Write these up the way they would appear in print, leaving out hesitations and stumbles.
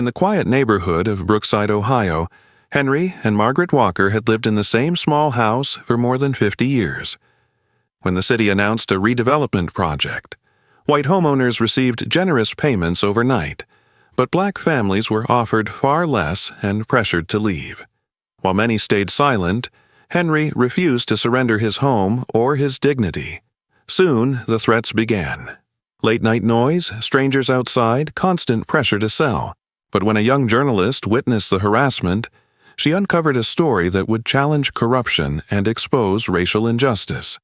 In the quiet neighborhood of Brookside, Ohio, Henry and Margaret Walker had lived in the same small house for more than 50 years. When the city announced a redevelopment project, white homeowners received generous payments overnight, but black families were offered far less and pressured to leave. While many stayed silent, Henry refused to surrender his home or his dignity. Soon, the threats began. Late-night noise, strangers outside, constant pressure to sell. But when a young journalist witnessed the harassment, she uncovered a story that would challenge corruption and expose racial injustice.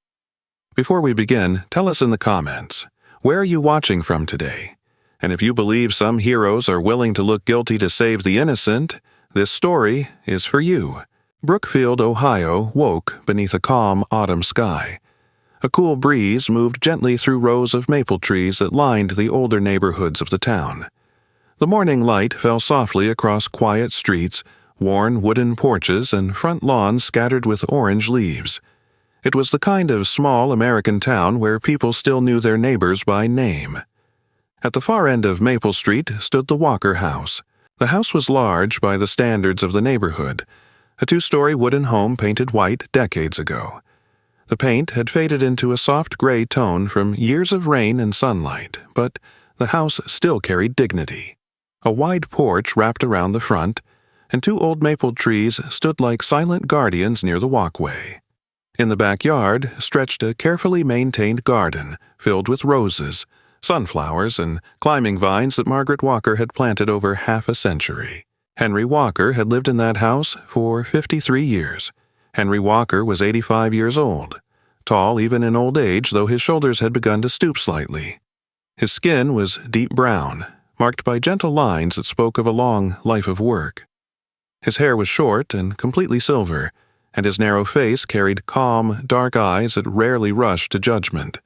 Before we begin, tell us in the comments, where are you watching from today? And if you believe some heroes are willing to look guilty to save the innocent, this story is for you. Brookfield, Ohio, woke beneath a calm autumn sky. A cool breeze moved gently through rows of maple trees that lined the older neighborhoods of the town. The morning light fell softly across quiet streets, worn wooden porches, and front lawns scattered with orange leaves. It was the kind of small American town where people still knew their neighbors by name. At the far end of Maple Street stood the Walker house. The house was large by the standards of the neighborhood, a two-story wooden home painted white decades ago. The paint had faded into a soft gray tone from years of rain and sunlight, but the house still carried dignity. A wide porch wrapped around the front, and two old maple trees stood like silent guardians near the walkway. In the backyard stretched a carefully maintained garden filled with roses, sunflowers, and climbing vines that Margaret Walker had planted over half a century. Henry Walker had lived in that house for 53 years. Henry Walker was 85 years old, tall even in old age, though his shoulders had begun to stoop slightly. His skin was deep brown, marked by gentle lines that spoke of a long life of work. His hair was short and completely silver, and his narrow face carried calm, dark eyes that rarely rushed to judgment.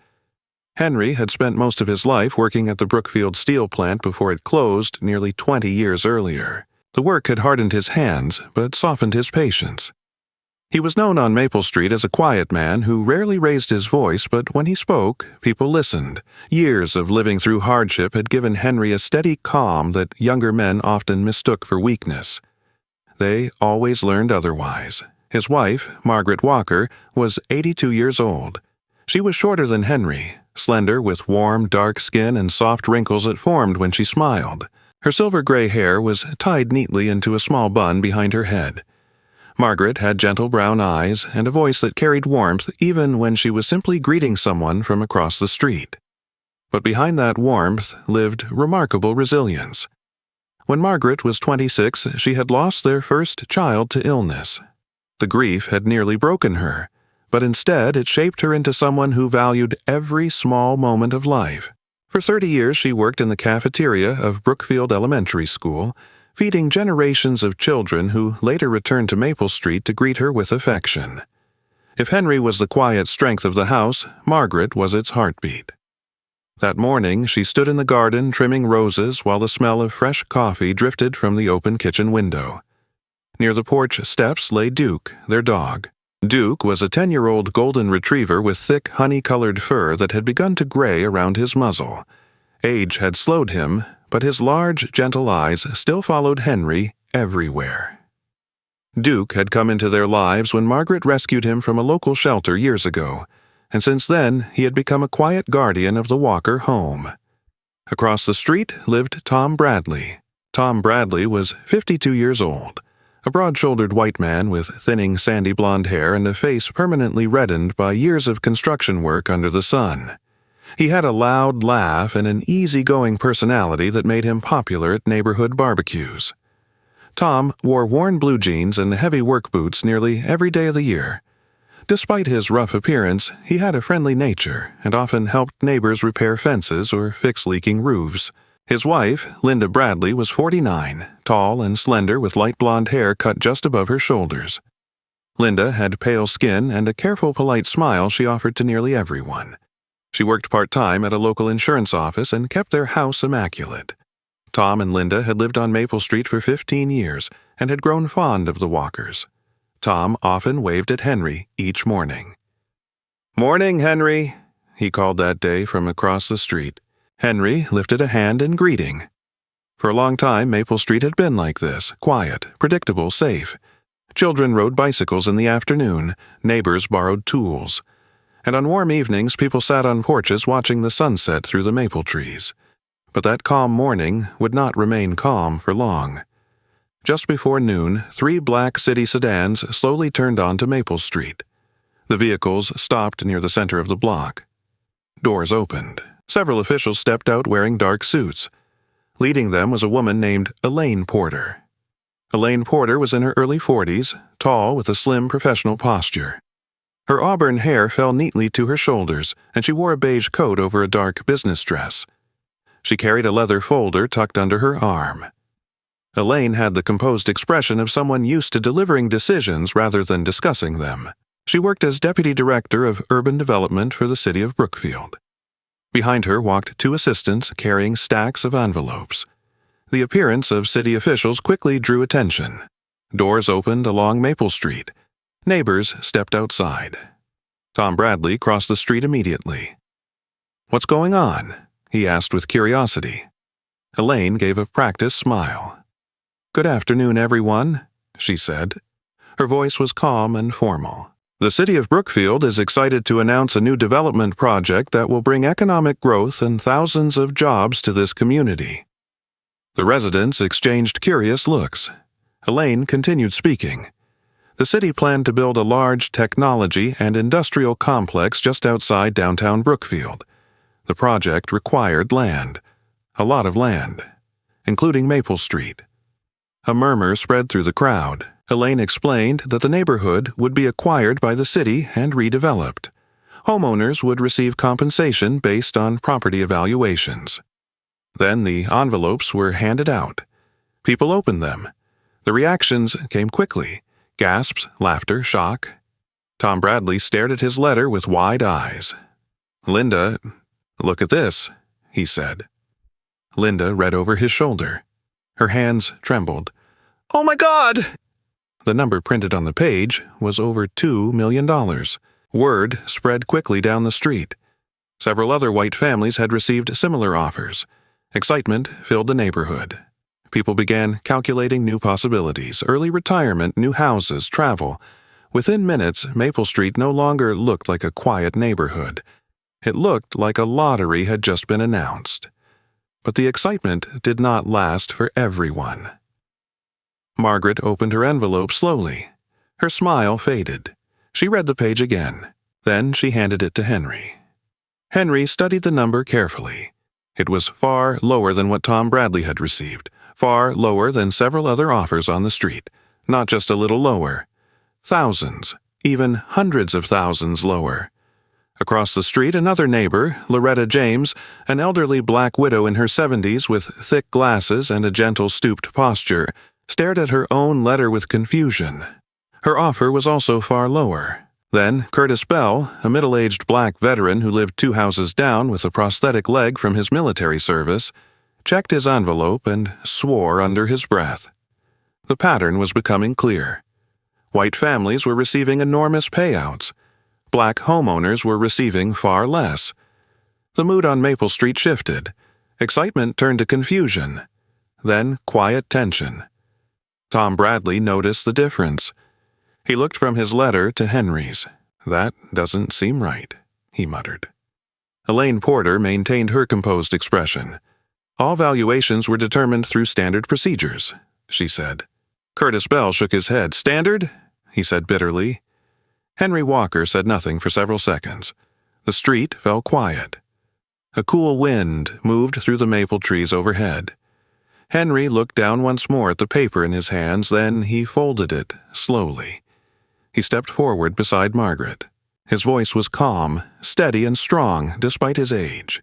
Henry had spent most of his life working at the Brookfield steel plant before it closed nearly 20 years earlier. The work had hardened his hands, but softened his patience. He was known on Maple Street as a quiet man who rarely raised his voice, but when he spoke, people listened. Years of living through hardship had given Henry a steady calm that younger men often mistook for weakness. They always learned otherwise. His wife, Margaret Walker, was 82 years old. She was shorter than Henry, slender with warm, dark skin and soft wrinkles that formed when she smiled. Her silver-gray hair was tied neatly into a small bun behind her head. Margaret had gentle brown eyes and a voice that carried warmth even when she was simply greeting someone from across the street. But behind that warmth lived remarkable resilience. When Margaret was 26, she had lost their first child to illness. The grief had nearly broken her, but instead it shaped her into someone who valued every small moment of life. For 30 years she worked in the cafeteria of Brookfield Elementary School, feeding generations of children who later returned to Maple Street to greet her with affection. If Henry was the quiet strength of the house, Margaret was its heartbeat. That morning she stood in the garden trimming roses while the smell of fresh coffee drifted from the open kitchen window. Near the porch steps lay Duke, their dog. Duke was a 10-year-old golden retriever with thick, honey-colored fur that had begun to gray around his muzzle. Age had slowed him, but his large, gentle eyes still followed Henry everywhere. Duke had come into their lives when Margaret rescued him from a local shelter years ago, and since then he had become a quiet guardian of the Walker home. Across the street lived Tom Bradley. Tom Bradley was 52 years old. A broad-shouldered white man with thinning sandy blonde hair and a face permanently reddened by years of construction work under the sun. He had a loud laugh and an easygoing personality that made him popular at neighborhood barbecues. Tom wore worn blue jeans and heavy work boots nearly every day of the year. Despite his rough appearance, he had a friendly nature and often helped neighbors repair fences or fix leaking roofs. His wife, Linda Bradley, was 49, tall and slender with light blonde hair cut just above her shoulders. Linda had pale skin and a careful, polite smile she offered to nearly everyone. She worked part-time at a local insurance office and kept their house immaculate. Tom and Linda had lived on Maple Street for 15 years and had grown fond of the Walkers. Tom often waved at Henry each morning. "Morning, Henry," he called that day from across the street. Henry lifted a hand in greeting. For a long time, Maple Street had been like this, quiet, predictable, safe. Children rode bicycles in the afternoon, neighbors borrowed tools. And on warm evenings, people sat on porches watching the sunset through the maple trees. But that calm morning would not remain calm for long. Just before noon, 3 black city sedans slowly turned onto Maple Street. The vehicles stopped near the center of the block. Doors opened. Several officials stepped out wearing dark suits. Leading them was a woman named Elaine Porter. Elaine Porter was in her early 40s, tall with a slim professional posture. Her auburn hair fell neatly to her shoulders, and she wore a beige coat over a dark business dress. She carried a leather folder tucked under her arm. Elaine had the composed expression of someone used to delivering decisions rather than discussing them. She worked as Deputy Director of Urban Development for the city of Brookfield. Behind her walked 2 assistants carrying stacks of envelopes. The appearance of city officials quickly drew attention. Doors opened along Maple Street. Neighbors stepped outside. Tom Bradley crossed the street immediately. "What's going on?" he asked with curiosity. Elaine gave a practiced smile. "Good afternoon, everyone," she said. Her voice was calm and formal. "The city of Brookfield is excited to announce a new development project that will bring economic growth and thousands of jobs to this community." The residents exchanged curious looks. Elaine continued speaking. The city planned to build a large technology and industrial complex just outside downtown Brookfield. The project required land. A lot of land, including Maple Street. A murmur spread through the crowd. Elaine explained that the neighborhood would be acquired by the city and redeveloped. Homeowners would receive compensation based on property evaluations. Then the envelopes were handed out. People opened them. The reactions came quickly. Gasps, laughter, shock. Tom Bradley stared at his letter with wide eyes. "Linda, look at this," he said. Linda read over his shoulder. Her hands trembled. "Oh my God!" The number printed on the page was over $2 million. Word spread quickly down the street. Several other white families had received similar offers. Excitement filled the neighborhood. People began calculating new possibilities: early retirement, new houses, travel. Within minutes, Maple Street no longer looked like a quiet neighborhood. It looked like a lottery had just been announced. But the excitement did not last for everyone. Margaret opened her envelope slowly. Her smile faded. She read the page again. Then she handed it to Henry. Henry studied the number carefully. It was far lower than what Tom Bradley had received, far lower than several other offers on the street, not just a little lower. Thousands, even hundreds of thousands lower. Across the street, another neighbor, Loretta James, an elderly black widow in her 70s with thick glasses and a gentle stooped posture, stared at her own letter with confusion. Her offer was also far lower. Then Curtis Bell, a middle-aged black veteran who lived 2 houses down with a prosthetic leg from his military service, checked his envelope and swore under his breath. The pattern was becoming clear. White families were receiving enormous payouts. Black homeowners were receiving far less. The mood on Maple Street shifted. Excitement turned to confusion. Then quiet tension. Tom Bradley noticed the difference. He looked from his letter to Henry's. "That doesn't seem right," he muttered. Elaine Porter maintained her composed expression. "All valuations were determined through standard procedures," she said. Curtis Bell shook his head. "Standard?" he said bitterly. Henry Walker said nothing for several seconds. The street fell quiet. A cool wind moved through the maple trees overhead. Henry looked down once more at the paper in his hands, then he folded it slowly. He stepped forward beside Margaret. His voice was calm, steady, and strong, despite his age.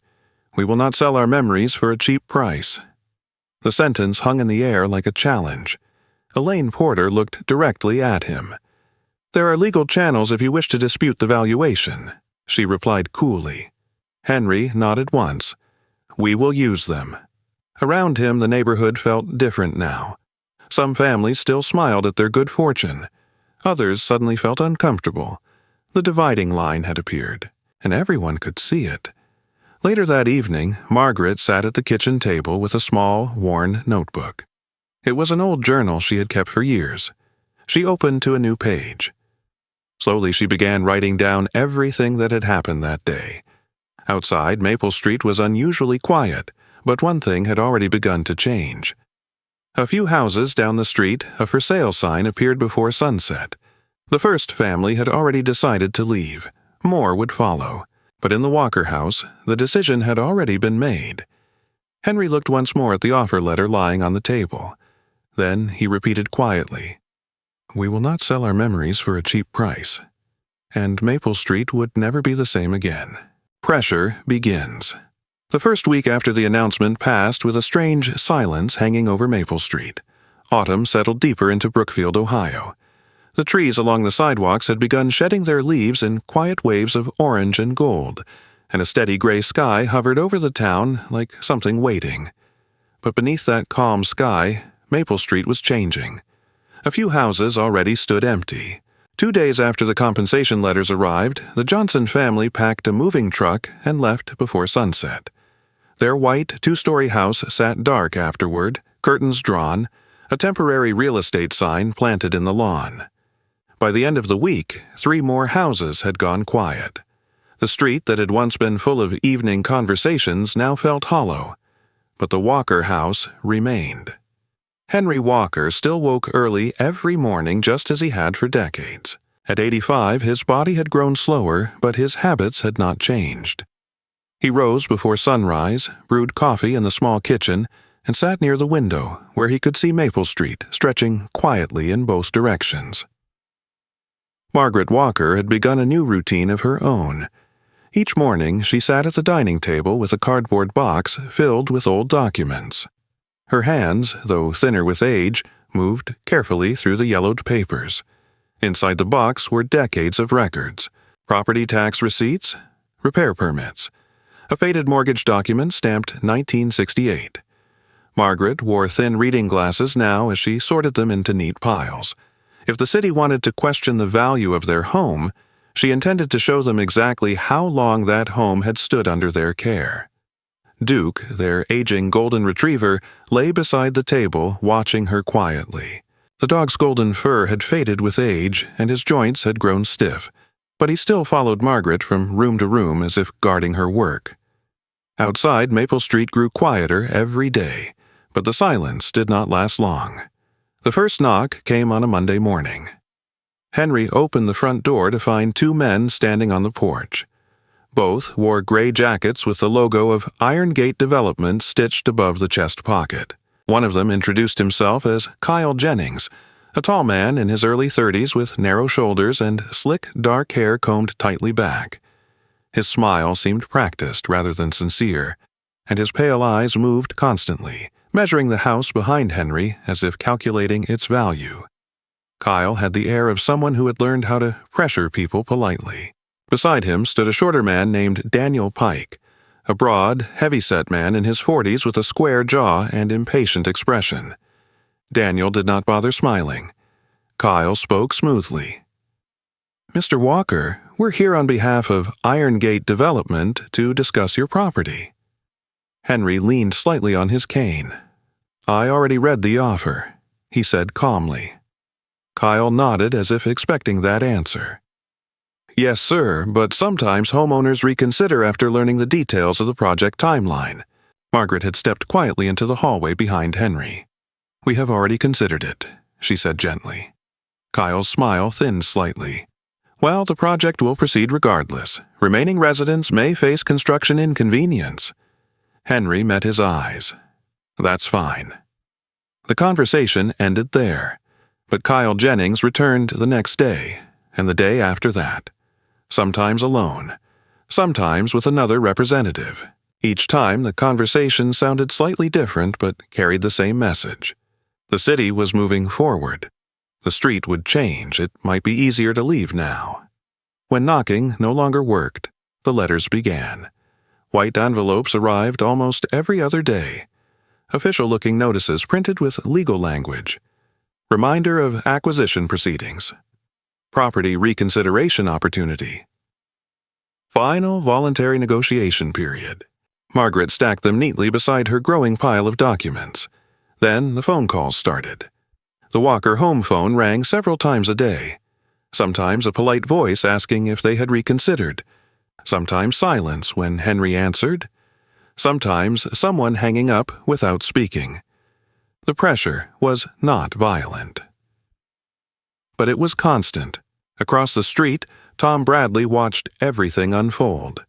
"We will not sell our memories for a cheap price." The sentence hung in the air like a challenge. Elaine Porter looked directly at him. "There are legal channels if you wish to dispute the valuation," she replied coolly. Henry nodded once. "We will use them." Around him, the neighborhood felt different now. Some families still smiled at their good fortune. Others suddenly felt uncomfortable. The dividing line had appeared, and everyone could see it. Later that evening, Margaret sat at the kitchen table with a small, worn notebook. It was an old journal she had kept for years. She opened to a new page. Slowly she began writing down everything that had happened that day. Outside, Maple Street was unusually quiet, but one thing had already begun to change. A few houses down the street, a for sale sign appeared before sunset. The first family had already decided to leave. More would follow. But in the Walker house, the decision had already been made. Henry looked once more at the offer letter lying on the table. Then he repeated quietly, "We will not sell our memories for a cheap price." And Maple Street would never be the same again. Pressure begins. The first week after the announcement passed with a strange silence hanging over Maple Street. Autumn settled deeper into Brookfield, Ohio. The trees along the sidewalks had begun shedding their leaves in quiet waves of orange and gold, and a steady gray sky hovered over the town like something waiting. But beneath that calm sky, Maple Street was changing. A few houses already stood empty. 2 days after the compensation letters arrived, the Johnson family packed a moving truck and left before sunset. Their white, 2-story house sat dark afterward, curtains drawn, a temporary real estate sign planted in the lawn. By the end of the week, 3 more houses had gone quiet. The street that had once been full of evening conversations now felt hollow. But the Walker house remained. Henry Walker still woke early every morning just as he had for decades. At 85, his body had grown slower, but his habits had not changed. He rose before sunrise, brewed coffee in the small kitchen, and sat near the window where he could see Maple Street stretching quietly in both directions. Margaret Walker had begun a new routine of her own. Each morning she sat at the dining table with a cardboard box filled with old documents. Her hands, though thinner with age, moved carefully through the yellowed papers. Inside the box were decades of records, property tax receipts, repair permits, a faded mortgage document stamped 1968. Margaret wore thin reading glasses now as she sorted them into neat piles. If the city wanted to question the value of their home, she intended to show them exactly how long that home had stood under their care. Duke, their aging golden retriever, lay beside the table, watching her quietly. The dog's golden fur had faded with age, and his joints had grown stiff, but he still followed Margaret from room to room as if guarding her work. Outside, Maple Street grew quieter every day, but the silence did not last long. The first knock came on a Monday morning. Henry opened the front door to find 2 men standing on the porch. Both wore gray jackets with the logo of Iron Gate Development stitched above the chest pocket. One of them introduced himself as Kyle Jennings, a tall man in his early 30s with narrow shoulders and slick, dark hair combed tightly back. His smile seemed practiced rather than sincere, and his pale eyes moved constantly, measuring the house behind Henry as if calculating its value. Kyle had the air of someone who had learned how to pressure people politely. Beside him stood a shorter man named Daniel Pike, a broad, heavy-set man in his 40s with a square jaw and impatient expression. Daniel did not bother smiling. Kyle spoke smoothly. "Mr. Walker, we're here on behalf of Iron Gate Development to discuss your property." Henry leaned slightly on his cane. "I already read the offer," he said calmly. Kyle nodded as if expecting that answer. "Yes, sir, but sometimes homeowners reconsider after learning the details of the project timeline." Margaret had stepped quietly into the hallway behind Henry. "We have already considered it," she said gently. Kyle's smile thinned slightly. "Well, the project will proceed regardless. Remaining residents may face construction inconvenience." Henry met his eyes. "That's fine." The conversation ended there, but Kyle Jennings returned the next day, and the day after that. Sometimes alone, sometimes with another representative. Each time the conversation sounded slightly different but carried the same message. The city was moving forward. The street would change. It might be easier to leave now. When knocking no longer worked, the letters began. White envelopes arrived almost every other day. Official-looking notices printed with legal language. Reminder of acquisition proceedings. Property reconsideration opportunity. Final voluntary negotiation period. Margaret stacked them neatly beside her growing pile of documents. Then the phone calls started. The Walker home phone rang several times a day. Sometimes a polite voice asking if they had reconsidered. Sometimes silence when Henry answered. Sometimes someone hanging up without speaking. The pressure was not violent. But it was constant. Across the street, Tom Bradley watched everything unfold.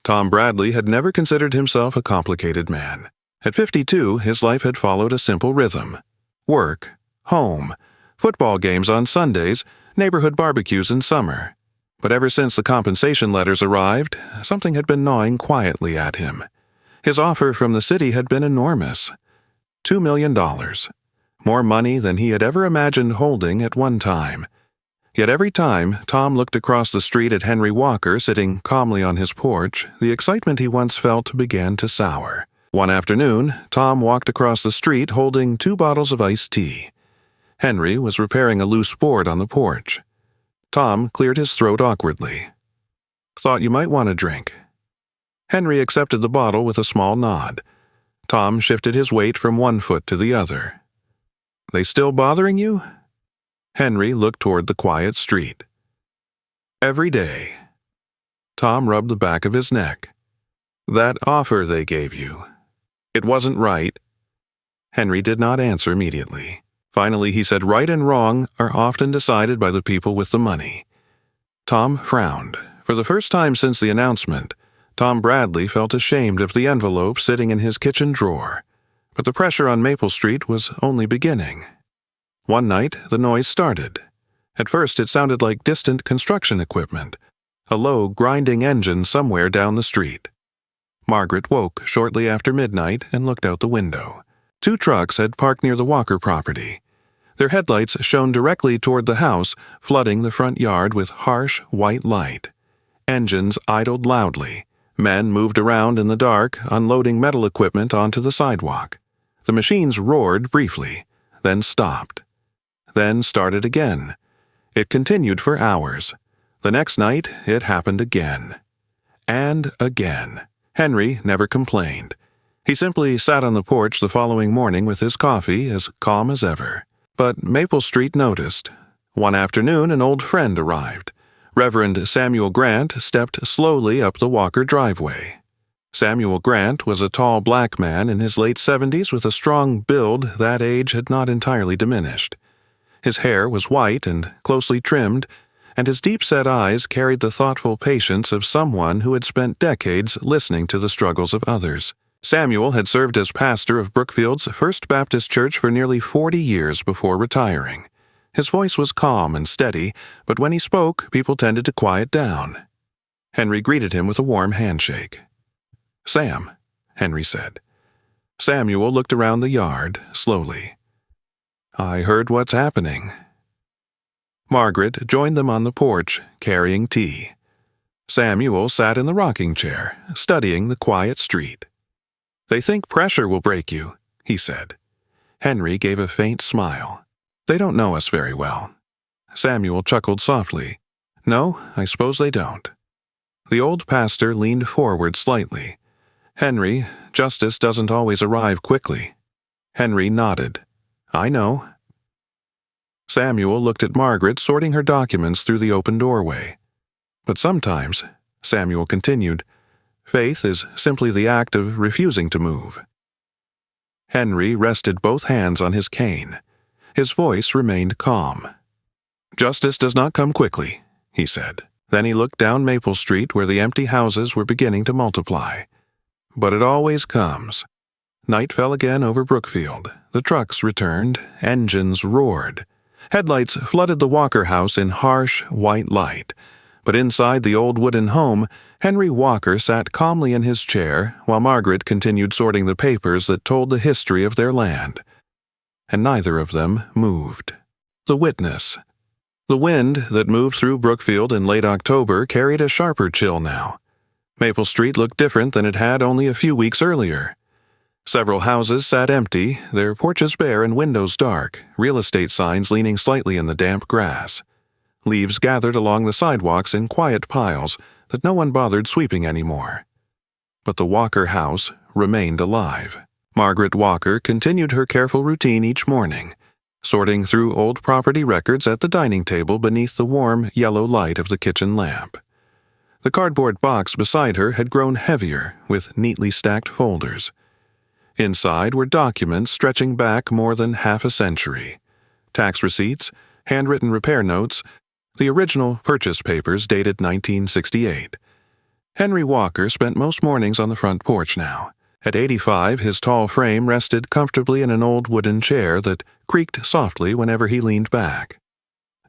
Tom Bradley had never considered himself a complicated man. At 52, his life had followed a simple rhythm. Work, home, football games on Sundays, neighborhood barbecues in summer. But ever since the compensation letters arrived, something had been gnawing quietly at him. His offer from the city had been enormous. $2 million. More money than he had ever imagined holding at one time. Yet every time Tom looked across the street at Henry Walker sitting calmly on his porch, the excitement he once felt began to sour. One afternoon, Tom walked across the street holding 2 bottles of iced tea. Henry was repairing a loose board on the porch. Tom cleared his throat awkwardly. "Thought you might want a drink." Henry accepted the bottle with a small nod. Tom shifted his weight from one foot to the other. "They still bothering you?" Henry looked toward the quiet street. "Every day." Tom rubbed the back of his neck. "That offer they gave you. It wasn't right." Henry did not answer immediately. Finally, he said right and wrong are often decided by the people with the money. Tom frowned. For the first time since the announcement, Tom Bradley felt ashamed of the envelope sitting in his kitchen drawer. But the pressure on Maple Street was only beginning. One night, the noise started. At first, it sounded like distant construction equipment, a low, grinding engine somewhere down the street. Margaret woke shortly after midnight and looked out the window. 2 trucks had parked near the Walker property. Their headlights shone directly toward the house, flooding the front yard with harsh, white light. Engines idled loudly. Men moved around in the dark, unloading metal equipment onto the sidewalk. The machines roared briefly, then stopped. Then started again. It continued for hours. The next night, it happened again. And again. Henry never complained. He simply sat on the porch the following morning with his coffee, as calm as ever. But Maple Street noticed. One afternoon, an old friend arrived. Reverend Samuel Grant stepped slowly up the Walker driveway. Samuel Grant was a tall black man in his late 70s with a strong build that age had not entirely diminished. His hair was white and closely trimmed, and his deep-set eyes carried the thoughtful patience of someone who had spent decades listening to the struggles of others. Samuel had served as pastor of Brookfield's First Baptist Church for nearly 40 years before retiring. His voice was calm and steady, but when he spoke, people tended to quiet down. Henry greeted him with a warm handshake. "Sam," Henry said. Samuel looked around the yard, slowly. "I heard what's happening." Margaret joined them on the porch, carrying tea. Samuel sat in the rocking chair, studying the quiet street. "They think pressure will break you," he said. Henry gave a faint smile. "They don't know us very well." Samuel chuckled softly. "No, I suppose they don't." The old pastor leaned forward slightly. "Henry, justice doesn't always arrive quickly." Henry nodded. "I know." Samuel looked at Margaret sorting her documents through the open doorway. "But sometimes," Samuel continued, "faith is simply the act of refusing to move." Henry rested both hands on his cane. His voice remained calm. "Justice does not come quickly," he said. Then he looked down Maple Street where the empty houses were beginning to multiply. "But it always comes." Night fell again over Brookfield. The trucks returned. Engines roared. Headlights flooded the Walker house in harsh, white light. But inside the old wooden home, Henry Walker sat calmly in his chair while Margaret continued sorting the papers that told the history of their land. And neither of them moved. The witness. The wind that moved through Brookfield in late October carried a sharper chill now. Maple Street looked different than it had only a few weeks earlier. Several houses sat empty, their porches bare and windows dark, real estate signs leaning slightly in the damp grass. Leaves gathered along the sidewalks in quiet piles that no one bothered sweeping anymore. But the Walker house remained alive. Margaret Walker continued her careful routine each morning, sorting through old property records at the dining table beneath the warm yellow light of the kitchen lamp. The cardboard box beside her had grown heavier with neatly stacked folders. Inside were documents stretching back more than half a century. Tax receipts, handwritten repair notes, the original purchase papers dated 1968. Henry Walker spent most mornings on the front porch now. At 85, his tall frame rested comfortably in an old wooden chair that creaked softly whenever he leaned back.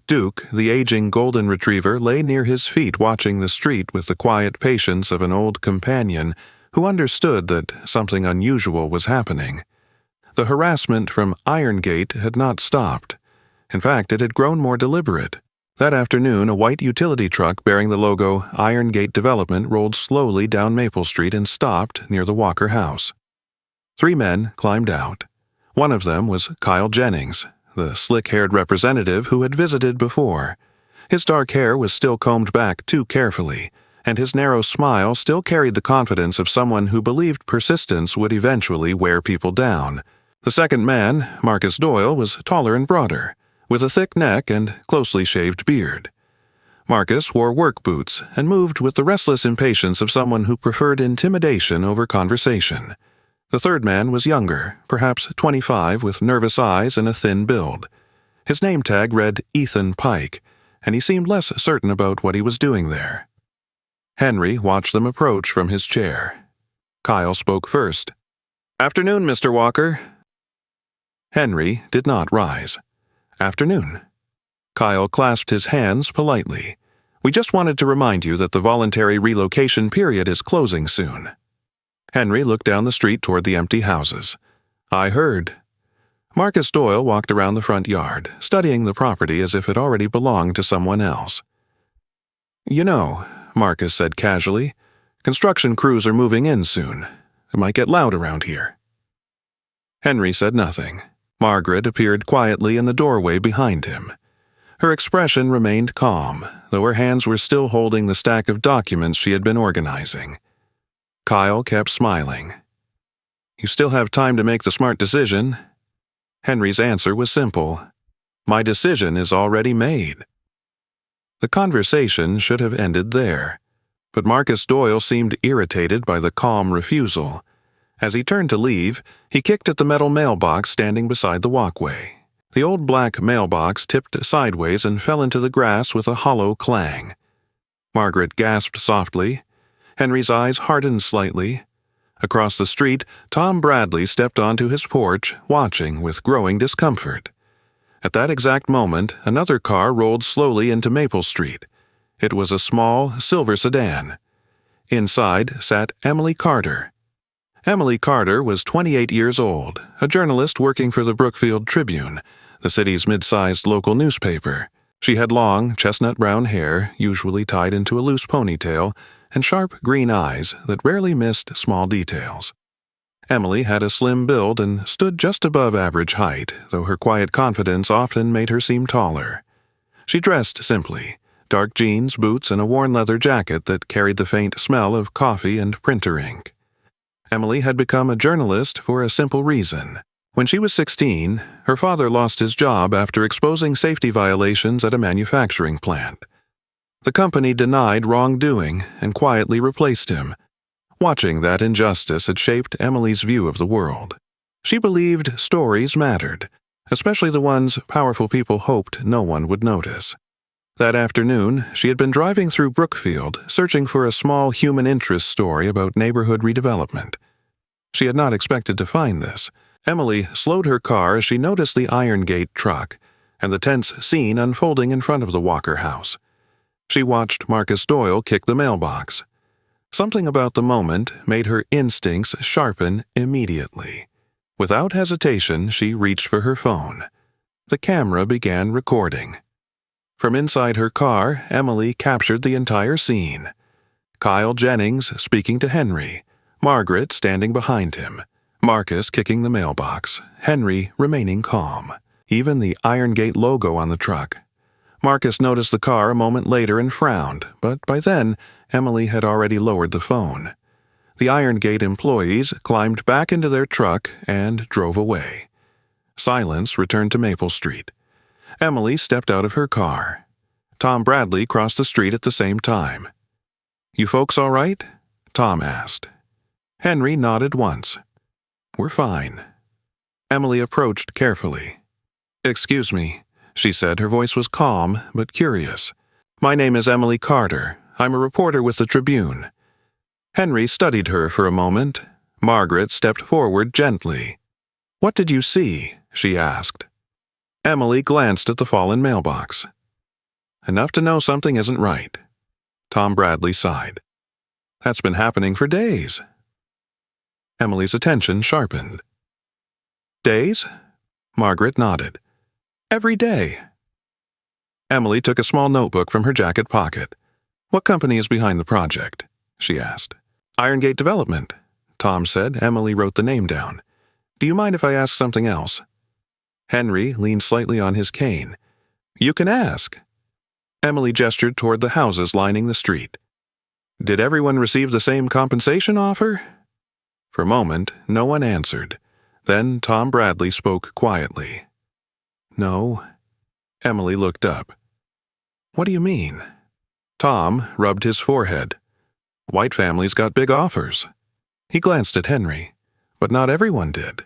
Duke, the aging golden retriever, lay near his feet watching the street with the quiet patience of an old companion who understood that something unusual was happening. The harassment from Irongate had not stopped. In fact, it had grown more deliberate. That afternoon, a white utility truck bearing the logo Irongate Development rolled slowly down Maple Street and stopped near the Walker house. 3 men climbed out. One of them was Kyle Jennings, the slick-haired representative who had visited before. His dark hair was still combed back too carefully, and his narrow smile still carried the confidence of someone who believed persistence would eventually wear people down. The second man, Marcus Doyle, was taller and broader, with a thick neck and closely shaved beard. Marcus wore work boots and moved with the restless impatience of someone who preferred intimidation over conversation. The third man was younger, perhaps 25, with nervous eyes and a thin build. His name tag read Ethan Pike, and he seemed less certain about what he was doing there. Henry watched them approach from his chair. Kyle spoke first. "Afternoon, Mr. Walker." Henry did not rise. "Afternoon." Kyle clasped his hands politely. "We just wanted to remind you that the voluntary relocation period is closing soon." Henry looked down the street toward the empty houses. "I heard." Marcus Doyle walked around the front yard, studying the property as if it already belonged to someone else. "You know," Marcus said casually, "construction crews are moving in soon. It might get loud around here." Henry said nothing. Margaret appeared quietly in the doorway behind him. Her expression remained calm, though her hands were still holding the stack of documents she had been organizing. Kyle kept smiling. "You still have time to make the smart decision." Henry's answer was simple. "My decision is already made." The conversation should have ended there, but Marcus Doyle seemed irritated by the calm refusal. As he turned to leave, he kicked at the metal mailbox standing beside the walkway. The old black mailbox tipped sideways and fell into the grass with a hollow clang. Margaret gasped softly. Henry's eyes hardened slightly. Across the street, Tom Bradley stepped onto his porch, watching with growing discomfort. At that exact moment, another car rolled slowly into Maple Street. It was a small, silver sedan. Inside sat Emily Carter. Emily Carter was 28 years old, a journalist working for the Brookfield Tribune, the city's mid-sized local newspaper. She had long, chestnut-brown hair, usually tied into a loose ponytail, and sharp green eyes that rarely missed small details. Emily had a slim build and stood just above average height, though her quiet confidence often made her seem taller. She dressed simply, dark jeans, boots, and a worn leather jacket that carried the faint smell of coffee and printer ink. Emily had become a journalist for a simple reason. When she was 16, her father lost his job after exposing safety violations at a manufacturing plant. The company denied wrongdoing and quietly replaced him. Watching that injustice had shaped Emily's view of the world. She believed stories mattered, especially the ones powerful people hoped no one would notice. That afternoon, she had been driving through Brookfield, searching for a small human interest story about neighborhood redevelopment. She had not expected to find this. Emily slowed her car as she noticed the Irongate truck and the tense scene unfolding in front of the Walker house. She watched Marcus Doyle kick the mailbox. Something about the moment made her instincts sharpen immediately. Without hesitation, she reached for her phone. The camera began recording. From inside her car, Emily captured the entire scene. Kyle Jennings speaking to Henry, Margaret standing behind him, Marcus kicking the mailbox, Henry remaining calm. Even the Irongate logo on the truck. Marcus noticed the car a moment later and frowned, but by then, Emily had already lowered the phone. The Iron Gate employees climbed back into their truck and drove away. Silence returned to Maple Street. Emily stepped out of her car. Tom Bradley crossed the street at the same time. "You folks all right?" Tom asked. Henry nodded once. "We're fine." Emily approached carefully. "Excuse me," she said. Her voice was calm but curious. "My name is Emily Carter. I'm a reporter with the Tribune." Henry studied her for a moment. Margaret stepped forward gently. "What did you see?" she asked. Emily glanced at the fallen mailbox. "Enough to know something isn't right." Tom Bradley sighed. "That's been happening for days." Emily's attention sharpened. "Days?" Margaret nodded. "Every day." Emily took a small notebook from her jacket pocket. "What company is behind the project?" she asked. "Iron Gate Development," Tom said. Emily wrote the name down. "Do you mind if I ask something else?" Henry leaned slightly on his cane. "You can ask." Emily gestured toward the houses lining the street. "Did everyone receive the same compensation offer?" For a moment, no one answered. Then Tom Bradley spoke quietly. "No." Emily looked up. "What do you mean?" Tom rubbed his forehead. "White families got big offers." He glanced at Henry, but not everyone did.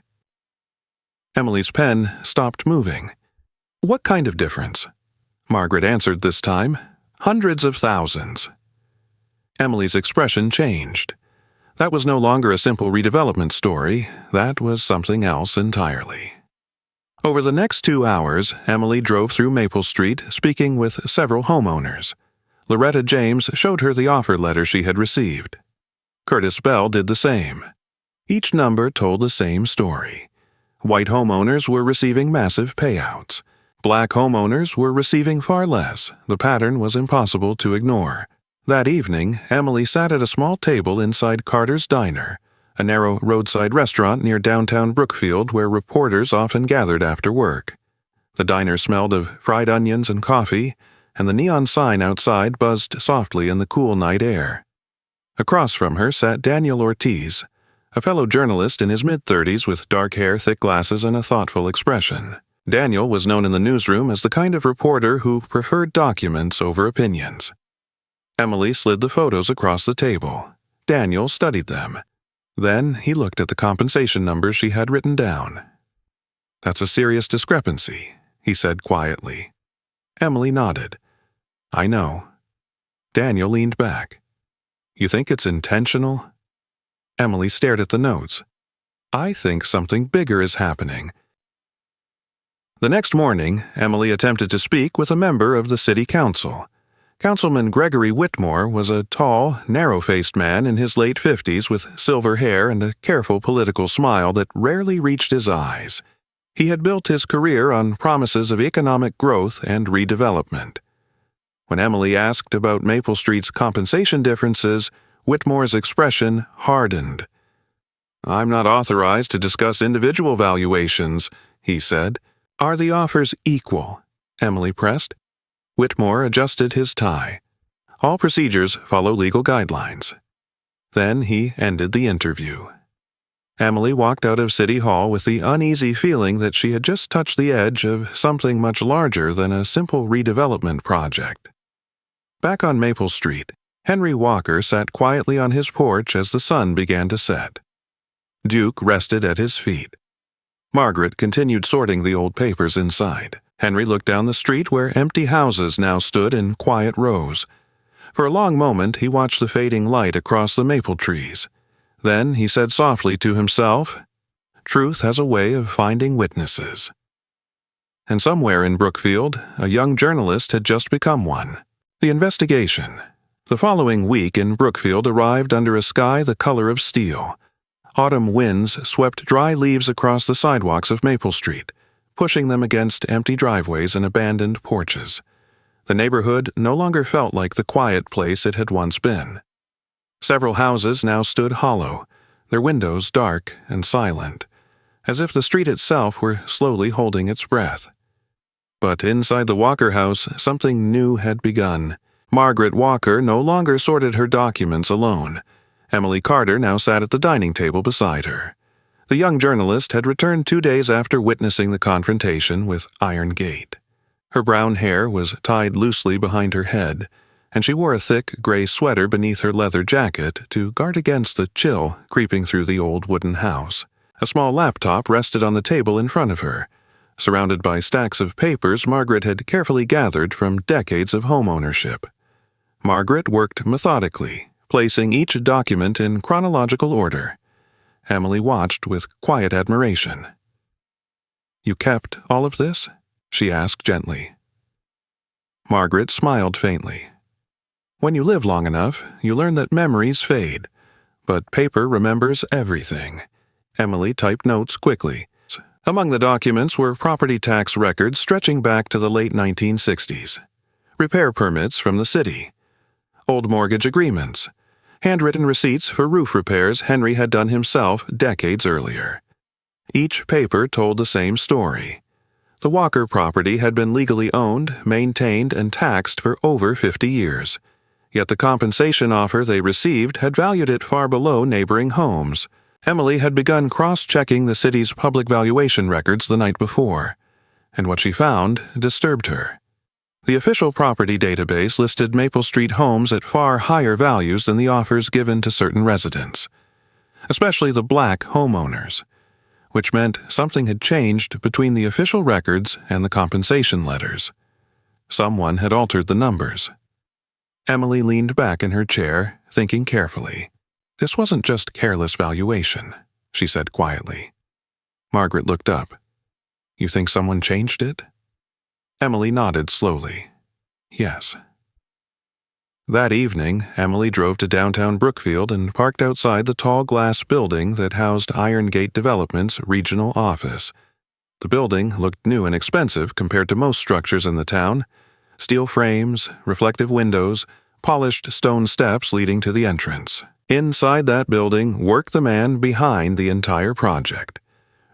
Emily's pen stopped moving. "What kind of difference?" Margaret answered this time. "Hundreds of thousands." Emily's expression changed. That was no longer a simple redevelopment story. That was something else entirely. Over the next 2 hours, Emily drove through Maple Street, speaking with several homeowners. Loretta James showed her the offer letter she had received. Curtis Bell did the same. Each number told the same story. White homeowners were receiving massive payouts. Black homeowners were receiving far less. The pattern was impossible to ignore. That evening, Emily sat at a small table inside Carter's Diner, a narrow roadside restaurant near downtown Brookfield where reporters often gathered after work. The diner smelled of fried onions and coffee, and the neon sign outside buzzed softly in the cool night air. Across from her sat Daniel Ortiz, a fellow journalist in his mid-30s with dark hair, thick glasses, and a thoughtful expression. Daniel was known in the newsroom as the kind of reporter who preferred documents over opinions. Emily slid the photos across the table. Daniel studied them. Then he looked at the compensation numbers she had written down. "That's a serious discrepancy," he said quietly. Emily nodded. "I know." Daniel leaned back. "You think it's intentional?" Emily stared at the notes. "I think something bigger is happening." The next morning, Emily attempted to speak with a member of the city council. Councilman Gregory Whitmore was a tall, narrow-faced man in his late 50s with silver hair and a careful political smile that rarely reached his eyes. He had built his career on promises of economic growth and redevelopment. When Emily asked about Maple Street's compensation differences, Whitmore's expression hardened. "I'm not authorized to discuss individual valuations," he said. "Are the offers equal?" Emily pressed. Whitmore adjusted his tie. All procedures follow legal guidelines. Then he ended the interview. Emily walked out of City Hall with the uneasy feeling that she had just touched the edge of something much larger than a simple redevelopment project. Back on Maple Street, Henry Walker sat quietly on his porch as the sun began to set. Duke rested at his feet. Margaret continued sorting the old papers inside. Henry looked down the street where empty houses now stood in quiet rows. For a long moment he watched the fading light across the maple trees. Then he said softly to himself, "Truth has a way of finding witnesses." And somewhere in Brookfield, a young journalist had just become one. The investigation. The following week in Brookfield arrived under a sky the color of steel. Autumn winds swept dry leaves across the sidewalks of Maple Street, pushing them against empty driveways and abandoned porches. The neighborhood no longer felt like the quiet place it had once been. Several houses now stood hollow, their windows dark and silent, as if the street itself were slowly holding its breath. But inside the Walker house, something new had begun. Margaret Walker no longer sorted her documents alone. Emily Carter now sat at the dining table beside her. The young journalist had returned 2 days after witnessing the confrontation with Iron Gate. Her brown hair was tied loosely behind her head, and she wore a thick gray sweater beneath her leather jacket to guard against the chill creeping through the old wooden house. A small laptop rested on the table in front of her. Surrounded by stacks of papers Margaret had carefully gathered from decades of homeownership. Margaret worked methodically, placing each document in chronological order. Emily watched with quiet admiration. "You kept all of this?" she asked gently. Margaret smiled faintly. "When you live long enough, you learn that memories fade, but paper remembers everything." Emily typed notes quickly. Among the documents were property tax records stretching back to the late 1960s, repair permits from the city, old mortgage agreements, handwritten receipts for roof repairs Henry had done himself decades earlier. Each paper told the same story. The Walker property had been legally owned, maintained, and taxed for over 50 years. Yet the compensation offer they received had valued it far below neighboring homes. Emily had begun cross-checking the city's public valuation records the night before, and what she found disturbed her. The official property database listed Maple Street homes at far higher values than the offers given to certain residents, especially the black homeowners, which meant something had changed between the official records and the compensation letters. Someone had altered the numbers. Emily leaned back in her chair, thinking carefully. "This wasn't just careless valuation," she said quietly. Margaret looked up. "You think someone changed it?" Emily nodded slowly. "Yes." That evening, Emily drove to downtown Brookfield and parked outside the tall glass building that housed Iron Gate Development's regional office. The building looked new and expensive compared to most structures in the town. Steel frames, reflective windows, polished stone steps leading to the entrance. Inside that building worked the man behind the entire project,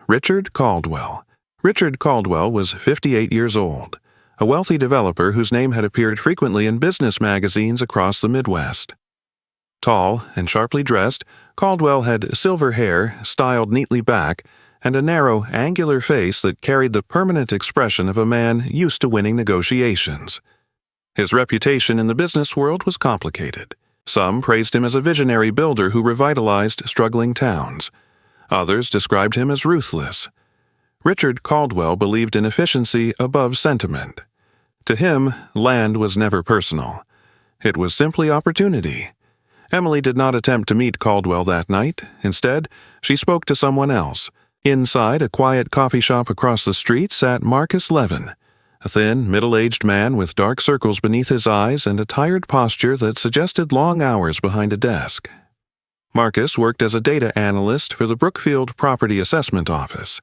Richard Caldwell. Richard Caldwell was 58 years old, a wealthy developer whose name had appeared frequently in business magazines across the Midwest. Tall and sharply dressed, Caldwell had silver hair styled neatly back and a narrow, angular face that carried the permanent expression of a man used to winning negotiations. His reputation in the business world was complicated. Some praised him as a visionary builder who revitalized struggling towns. Others described him as ruthless. Richard Caldwell believed in efficiency above sentiment. To him, land was never personal. It was simply opportunity. Emily did not attempt to meet Caldwell that night. Instead, she spoke to someone else. Inside a quiet coffee shop across the street sat Marcus Levin, a thin, middle-aged man with dark circles beneath his eyes and a tired posture that suggested long hours behind a desk. Marcus worked as a data analyst for the Brookfield Property Assessment Office.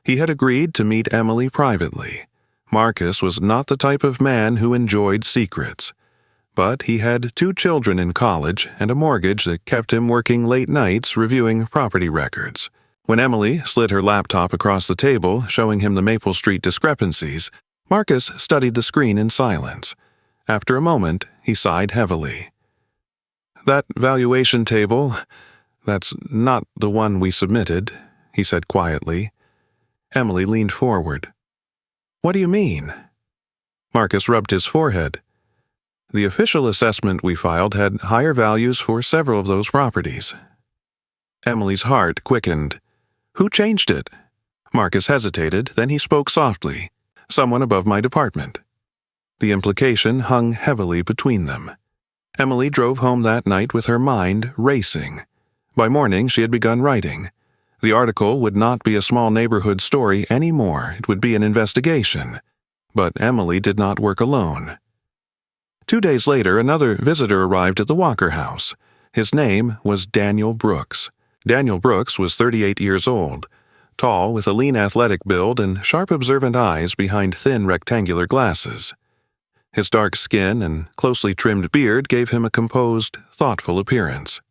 He had agreed to meet Emily privately. Marcus was not the type of man who enjoyed secrets, but he had 2 children in college and a mortgage that kept him working late nights reviewing property records. When Emily slid her laptop across the table, showing him the Maple Street discrepancies, Marcus studied the screen in silence. After a moment, he sighed heavily. "That valuation table, that's not the one we submitted," he said quietly. Emily leaned forward. "What do you mean?" Marcus rubbed his forehead. "The official assessment we filed had higher values for several of those properties." Emily's heart quickened. "Who changed it?" Marcus hesitated, then he spoke softly. "Someone above my department." The implication hung heavily between them. Emily drove home that night with her mind racing. By morning, she had begun writing. The article would not be a small neighborhood story anymore. It would be an investigation. But Emily did not work alone. 2 days later, another visitor arrived at the Walker house. His name was Daniel Brooks. Daniel Brooks was 38 years old, tall with a lean athletic build and sharp observant eyes behind thin rectangular glasses. His dark skin and closely trimmed beard gave him a composed, thoughtful appearance.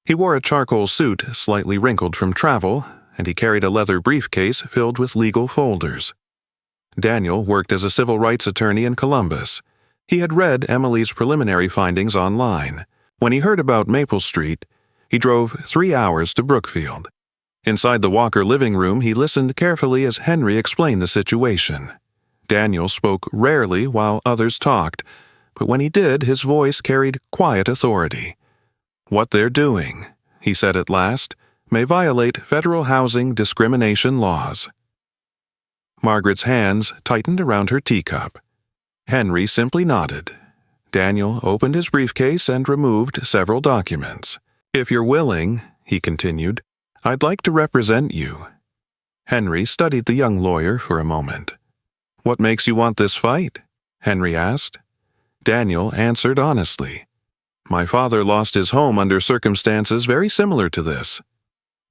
He wore a charcoal suit slightly wrinkled from travel, and he carried a leather briefcase filled with legal folders. Daniel worked as a civil rights attorney in Columbus. He had read Emily's preliminary findings online. When he heard about Maple Street, He drove 3 hours to Brookfield. Inside the Walker living room, he listened carefully as Henry explained the situation. Daniel spoke rarely while others talked, but when he did, his voice carried quiet authority. "What they're doing," he said at last, "may violate federal housing discrimination laws." Margaret's hands tightened around her teacup. Henry simply nodded. Daniel opened his briefcase and removed several documents. "If you're willing," he continued, "I'd like to represent you." Henry studied the young lawyer for a moment. "What makes you want this fight?" Henry asked. Daniel answered honestly. "My father lost his home under circumstances very similar to this."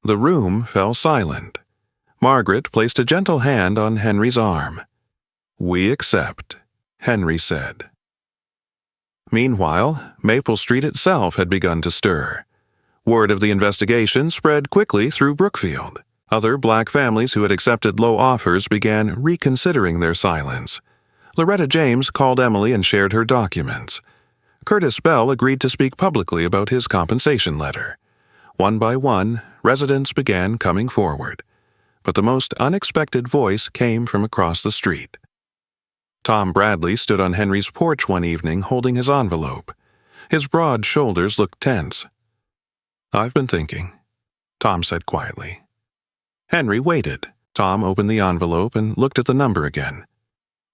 The room fell silent. Margaret placed a gentle hand on Henry's arm. "We accept," Henry said. Meanwhile, Maple Street itself had begun to stir. Word of the investigation spread quickly through Brookfield. Other black families who had accepted low offers began reconsidering their silence. Loretta James called Emily and shared her documents. Curtis Bell agreed to speak publicly about his compensation letter. One by one, residents began coming forward. But the most unexpected voice came from across the street. Tom Bradley stood on Henry's porch one evening holding his envelope. His broad shoulders looked tense. "I've been thinking," Tom said quietly. Henry waited. Tom opened the envelope and looked at the number again.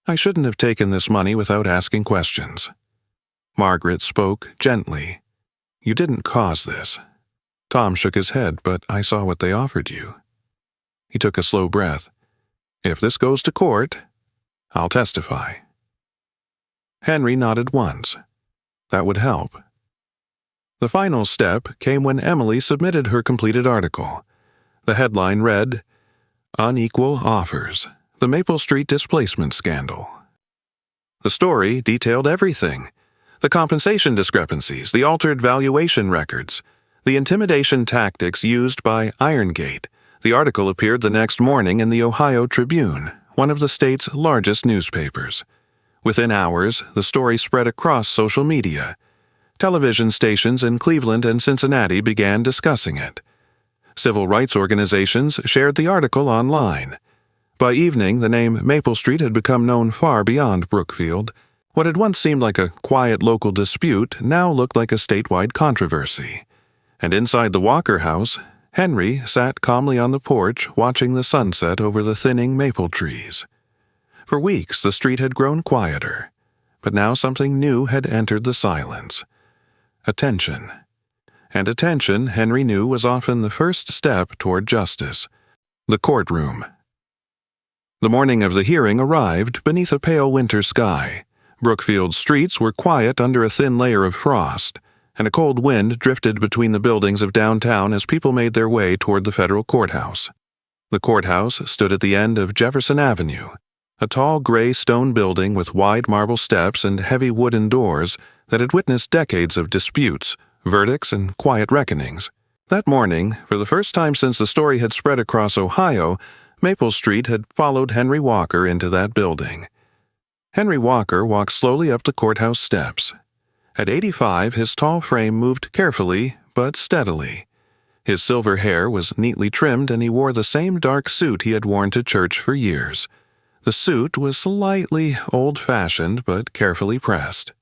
"I shouldn't have taken this money without asking questions." Margaret spoke gently. "You didn't cause this." Tom shook his head, "But I saw what they offered you." He took a slow breath. "If this goes to court, I'll testify." Henry nodded once. That would help. The final step came when Emily submitted her completed article. The headline read, "Unequal Offers: The Maple Street Displacement Scandal." The story detailed everything: the compensation discrepancies, the altered valuation records, the intimidation tactics used by Irongate. The article appeared the next morning in the Ohio Tribune, one of the state's largest newspapers. Within hours, the story spread across social media. Television stations in Cleveland and Cincinnati began discussing it. Civil rights organizations shared the article online. By evening, the name Maple Street had become known far beyond Brookfield. What had once seemed like a quiet local dispute now looked like a statewide controversy. And inside the Walker house, Henry sat calmly on the porch watching the sunset over the thinning maple trees. For weeks, the street had grown quieter, but now something new had entered the silence. Attention. And attention, Henry knew, was often the first step toward justice. The courtroom. The morning of the hearing arrived beneath a pale winter sky. Brookfield's streets were quiet under a thin layer of frost, and a cold wind drifted between the buildings of downtown as people made their way toward the federal courthouse. The courthouse stood at the end of Jefferson Avenue, a tall gray stone building with wide marble steps and heavy wooden doors that had witnessed decades of disputes, verdicts, and quiet reckonings. That morning, for the first time since the story had spread across Ohio, Maple Street had followed Henry Walker into that building. Henry Walker walked slowly up the courthouse steps. At 85, his tall frame moved carefully but steadily. His silver hair was neatly trimmed and he wore the same dark suit he had worn to church for years. The suit was slightly old-fashioned but carefully pressed.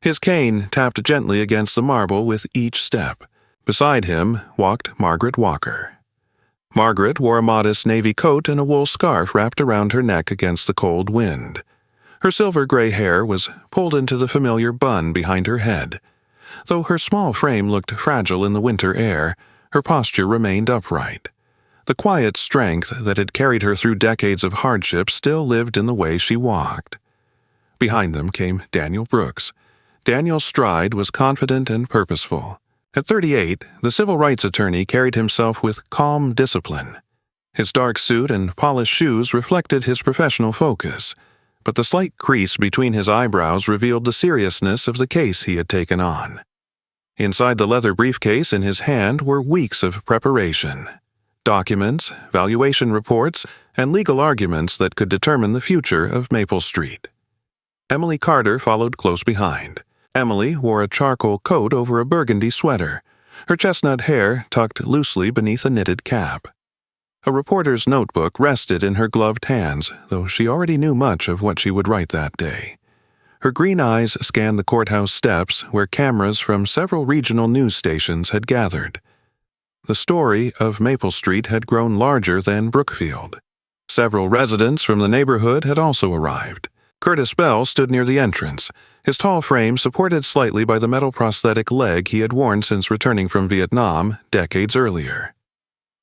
His cane tapped gently against the marble with each step. Beside him walked Margaret Walker. Margaret wore a modest navy coat and a wool scarf wrapped around her neck against the cold wind. Her silver-gray hair was pulled into the familiar bun behind her head. Though her small frame looked fragile in the winter air, her posture remained upright. The quiet strength that had carried her through decades of hardship still lived in the way she walked. Behind them came Daniel Brooks. Daniel's stride was confident and purposeful. At 38, the civil rights attorney carried himself with calm discipline. His dark suit and polished shoes reflected his professional focus, but the slight crease between his eyebrows revealed the seriousness of the case he had taken on. Inside the leather briefcase in his hand were weeks of preparation. Documents, valuation reports, and legal arguments that could determine the future of Maple Street. Emily Carter followed close behind. Emily wore a charcoal coat over a burgundy sweater. her chestnut hair tucked loosely beneath a knitted cap. A reporter's notebook rested in her gloved hands, though she already knew much of what she would write that day. Her green eyes scanned the courthouse steps where cameras from several regional news stations had gathered. The story of Maple Street had grown larger than Brookfield. Several residents from the neighborhood had also arrived. Curtis Bell stood near the entrance, his tall frame supported slightly by the metal prosthetic leg he had worn since returning from Vietnam decades earlier.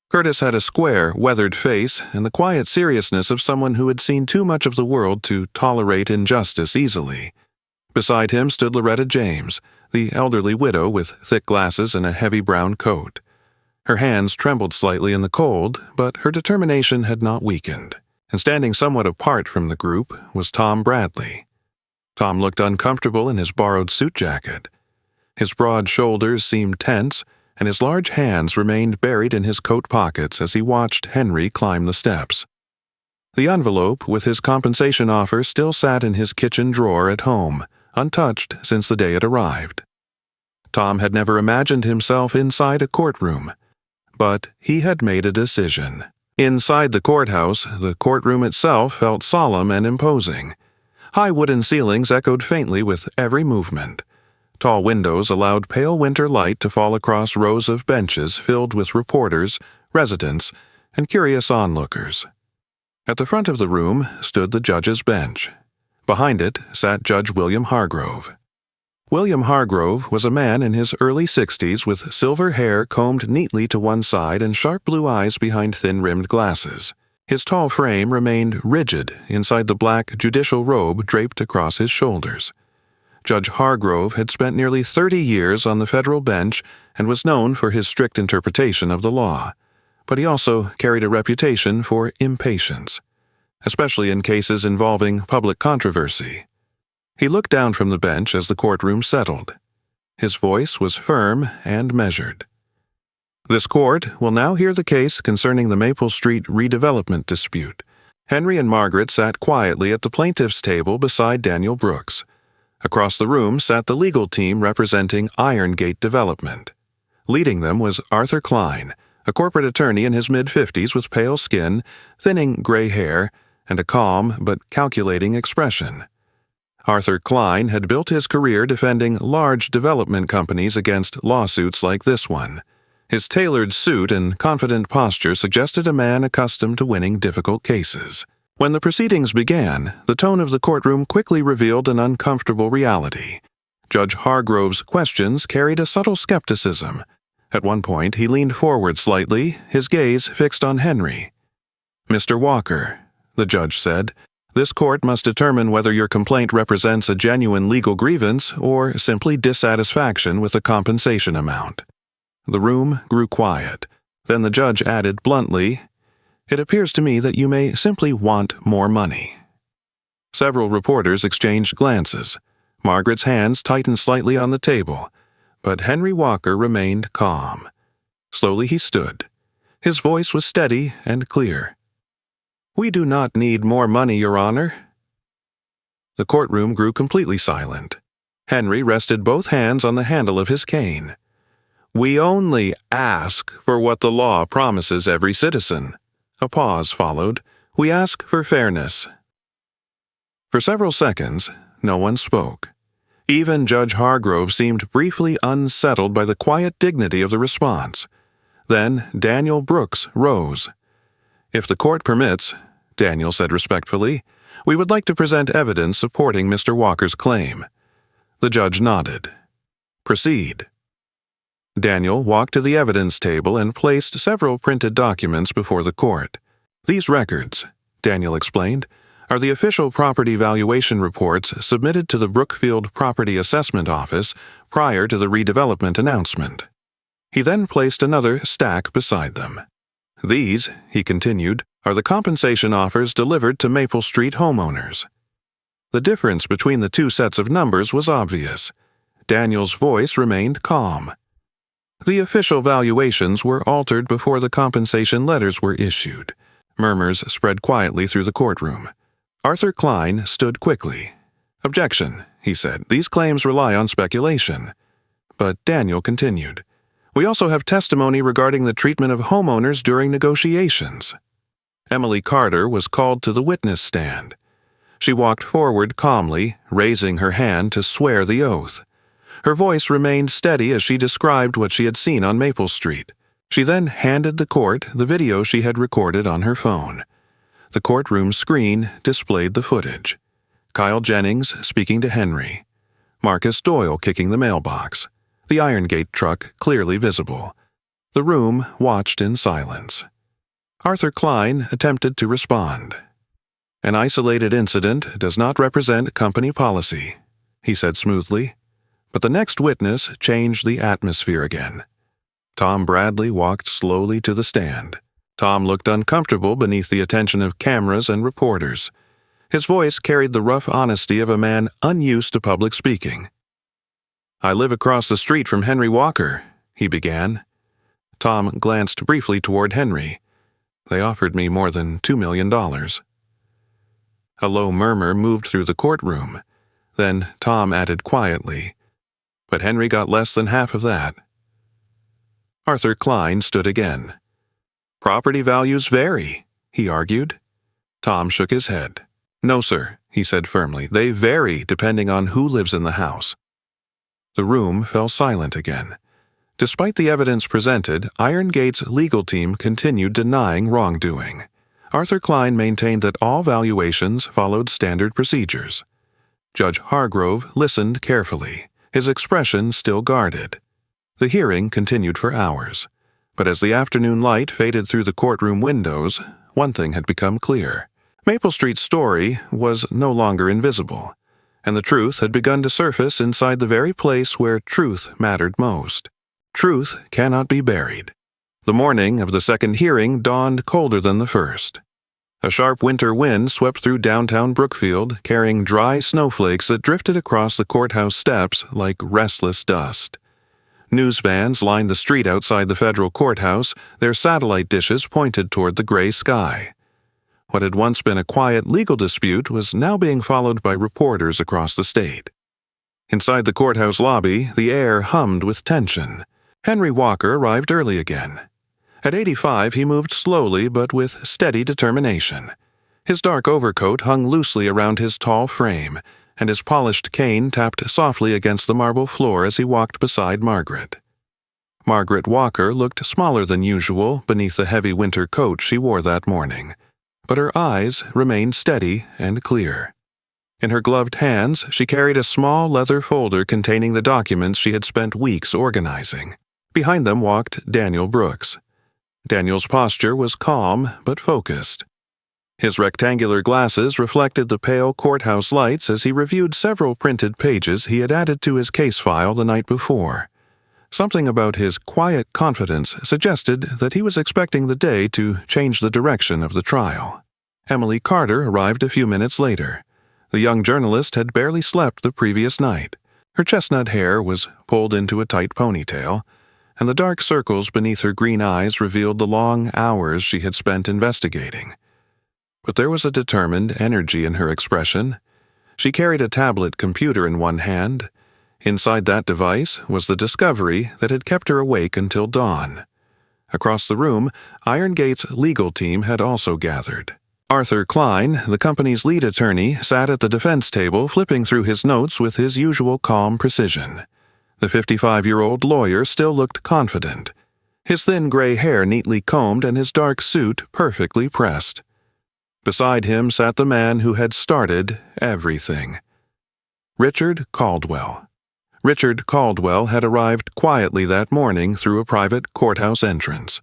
Curtis had a square, weathered face and the quiet seriousness of someone who had seen too much of the world to tolerate injustice easily. Beside him stood Loretta James, the elderly widow with thick glasses and a heavy brown coat. Her hands trembled slightly in the cold, but her determination had not weakened. And standing somewhat apart from the group was Tom Bradley. Tom looked uncomfortable in his borrowed suit jacket. His broad shoulders seemed tense, and his large hands remained buried in his coat pockets as he watched Henry climb the steps. The envelope with his compensation offer still sat in his kitchen drawer at home, untouched since the day it arrived. Tom had never imagined himself inside a courtroom, but he had made a decision. Inside the courthouse, the courtroom itself felt solemn and imposing. High wooden ceilings echoed faintly with every movement. Tall windows allowed pale winter light to fall across rows of benches filled with reporters, residents, and curious onlookers. At the front of the room stood the judge's bench. Behind it sat Judge William Hargrove. William Hargrove was a man in his early 60s with silver hair combed neatly to one side and sharp blue eyes behind thin-rimmed glasses. His tall frame remained rigid inside the black judicial robe draped across his shoulders. Judge Hargrove had spent nearly 30 years on the federal bench and was known for his strict interpretation of the law, but he also carried a reputation for impatience, especially in cases involving public controversy. He looked down from the bench as the courtroom settled. His voice was firm and measured. This court will now hear the case concerning the Maple Street redevelopment dispute. Henry and Margaret sat quietly at the plaintiff's table beside Daniel Brooks. Across the room sat the legal team representing Irongate Development. Leading them was Arthur Klein, a corporate attorney in his mid-50s with pale skin, thinning gray hair, and a calm but calculating expression. Arthur Klein had built his career defending large development companies against lawsuits like this one. His tailored suit and confident posture suggested a man accustomed to winning difficult cases. When the proceedings began, the tone of the courtroom quickly revealed an uncomfortable reality. Judge Hargrove's questions carried a subtle skepticism. At one point, he leaned forward slightly, his gaze fixed on Henry. "Mr. Walker," the judge said, "this court must determine whether your complaint represents a genuine legal grievance or simply dissatisfaction with the compensation amount." The room grew quiet. Then the judge added bluntly, "It appears to me that you may simply want more money." Several reporters exchanged glances. Margaret's hands tightened slightly on the table, but Henry Walker remained calm. Slowly he stood. His voice was steady and clear. "We do not need more money, Your Honor." The courtroom grew completely silent. Henry rested both hands on the handle of his cane. "We only ask for what the law promises every citizen." A pause followed. "We ask for fairness." For several seconds, no one spoke. Even Judge Hargrove seemed briefly unsettled by the quiet dignity of the response. Then Daniel Brooks rose. "If the court permits," Daniel said respectfully, "we would like to present evidence supporting Mr. Walker's claim." The judge nodded. "Proceed." Daniel walked to the evidence table and placed several printed documents before the court. "These records," Daniel explained, "are the official property valuation reports submitted to the Brookfield Property Assessment Office prior to the redevelopment announcement." He then placed another stack beside them. "These," he continued, "are the compensation offers delivered to Maple Street homeowners." The difference between the two sets of numbers was obvious. Daniel's voice remained calm. "The official valuations were altered before the compensation letters were issued." Murmurs spread quietly through the courtroom. Arthur Klein stood quickly. "Objection," he said. "These claims rely on speculation." But Daniel continued. We also have testimony regarding the treatment of homeowners during negotiations. Emily Carter was called to the witness stand. She walked forward calmly, raising her hand to swear the oath. Her voice remained steady as she described what she had seen on Maple Street. She then handed the court the video she had recorded on her phone. The courtroom screen displayed the footage. Kyle Jennings speaking to Henry. Marcus Doyle kicking the mailbox. The Iron Gate truck clearly visible. The room watched in silence. Arthur Klein attempted to respond. "An isolated incident does not represent company policy," he said smoothly. But the next witness changed the atmosphere again. Tom Bradley walked slowly to the stand. Tom looked uncomfortable beneath the attention of cameras and reporters. His voice carried the rough honesty of a man unused to public speaking. "I live across the street from Henry Walker," he began. Tom glanced briefly toward Henry. "They offered me more than $2 million. A low murmur moved through the courtroom. Then Tom added quietly, "But Henry got less than half of that." Arthur Klein stood again. "Property values vary," he argued. Tom shook his head. "No, sir," he said firmly. "They vary depending on who lives in the house." The room fell silent again. Despite the evidence presented, Iron Gate's legal team continued denying wrongdoing. Arthur Klein maintained that all valuations followed standard procedures. Judge Hargrove listened carefully, his expression still guarded. The hearing continued for hours, but as the afternoon light faded through the courtroom windows, one thing had become clear. Maple Street's story was no longer invisible, and the truth had begun to surface inside the very place where truth mattered most. Truth cannot be buried. The morning of the second hearing dawned colder than the first. A sharp winter wind swept through downtown Brookfield, carrying dry snowflakes that drifted across the courthouse steps like restless dust. News vans lined the street outside the federal courthouse, their satellite dishes pointed toward the gray sky. What had once been a quiet legal dispute was now being followed by reporters across the state. Inside the courthouse lobby, the air hummed with tension. Henry Walker arrived early again. At 85, he moved slowly but with steady determination. His dark overcoat hung loosely around his tall frame, and his polished cane tapped softly against the marble floor as he walked beside Margaret. Margaret Walker looked smaller than usual beneath the heavy winter coat she wore that morning, but her eyes remained steady and clear. In her gloved hands, she carried a small leather folder containing the documents she had spent weeks organizing. Behind them walked Daniel Brooks. Daniel's posture was calm but focused. His rectangular glasses reflected the pale courthouse lights as he reviewed several printed pages he had added to his case file the night before. Something about his quiet confidence suggested that he was expecting the day to change the direction of the trial. Emily Carter arrived a few minutes later. The young journalist had barely slept the previous night. Her chestnut hair was pulled into a tight ponytail, and the dark circles beneath her green eyes revealed the long hours she had spent investigating. But there was a determined energy in her expression. She carried a tablet computer in one hand. Inside that device was the discovery that had kept her awake until dawn. Across the room, Iron Gate's legal team had also gathered. Arthur Klein, the company's lead attorney, sat at the defense table flipping through his notes with his usual calm precision. The 55-year-old lawyer still looked confident, his thin gray hair neatly combed and his dark suit perfectly pressed. Beside him sat the man who had started everything. Richard Caldwell. Richard Caldwell had arrived quietly that morning through a private courthouse entrance.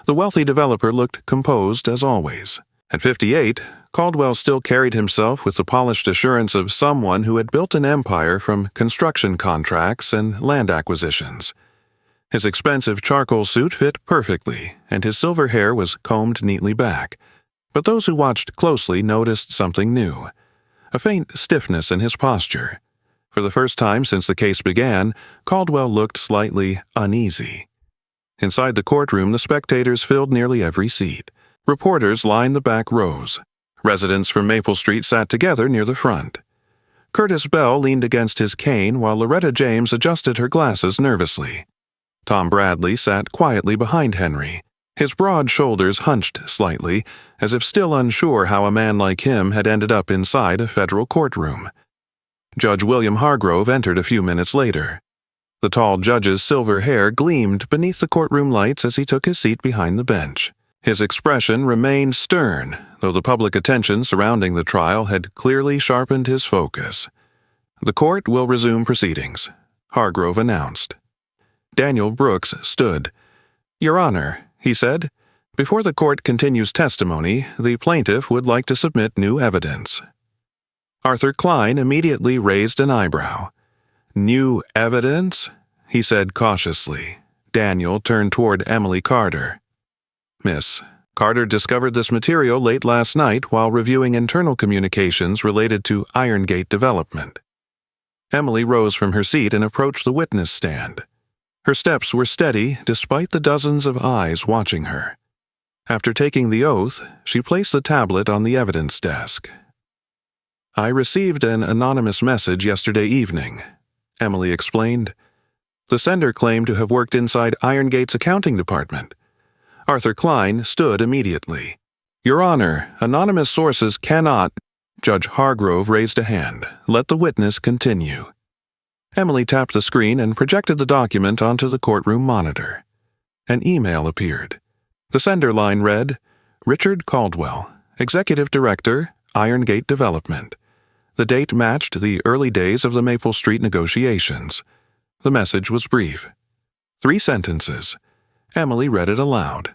The wealthy developer looked composed as always. At 58, Caldwell still carried himself with the polished assurance of someone who had built an empire from construction contracts and land acquisitions. His expensive charcoal suit fit perfectly, and his silver hair was combed neatly back. But those who watched closely noticed something new, a faint stiffness in his posture. For the first time since the case began, Caldwell looked slightly uneasy. Inside the courtroom, the spectators filled nearly every seat. Reporters lined the back rows. Residents from Maple Street sat together near the front. Curtis Bell leaned against his cane while Loretta James adjusted her glasses nervously. Tom Bradley sat quietly behind Henry, his broad shoulders hunched slightly, as if still unsure how a man like him had ended up inside a federal courtroom. Judge William Hargrove entered a few minutes later. The tall judge's silver hair gleamed beneath the courtroom lights as he took his seat behind the bench. His expression remained stern, though the public attention surrounding the trial had clearly sharpened his focus. "The court will resume proceedings," Hargrove announced. Daniel Brooks stood. "Your Honor," he said, "before the court continues testimony, the plaintiff would like to submit new evidence." Arthur Klein immediately raised an eyebrow. "New evidence?" he said cautiously. Daniel turned toward Emily Carter. "Miss, Carter discovered this material late last night while reviewing internal communications related to Irongate development." Emily rose from her seat and approached the witness stand. Her steps were steady despite the dozens of eyes watching her. After taking the oath, she placed the tablet on the evidence desk. "I received an anonymous message yesterday evening," Emily explained. "The sender claimed to have worked inside Irongate's accounting department." Arthur Klein stood immediately. "Your Honor, anonymous sources cannot—" Judge Hargrove raised a hand. "Let the witness continue." Emily tapped the screen and projected the document onto the courtroom monitor. An email appeared. The sender line read, "Richard Caldwell, Executive Director, Irongate Development." The date matched the early days of the Maple Street negotiations. The message was brief. 3 sentences. Emily read it aloud.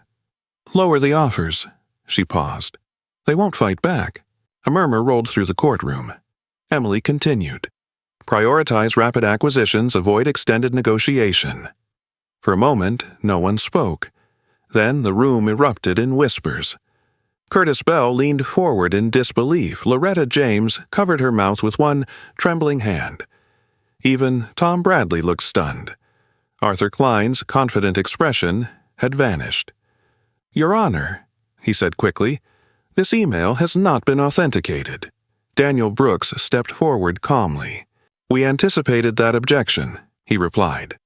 "Lower the offers." She paused. "They won't fight back." A murmur rolled through the courtroom. Emily continued. "Prioritize rapid acquisitions, avoid extended negotiation." For a moment, no one spoke. Then the room erupted in whispers. Curtis Bell leaned forward in disbelief. Loretta James covered her mouth with one trembling hand. Even Tom Bradley looked stunned. Arthur Klein's confident expression had vanished. "Your Honor," he said quickly, "this email has not been authenticated." Daniel Brooks stepped forward calmly. "We anticipated that objection," he replied.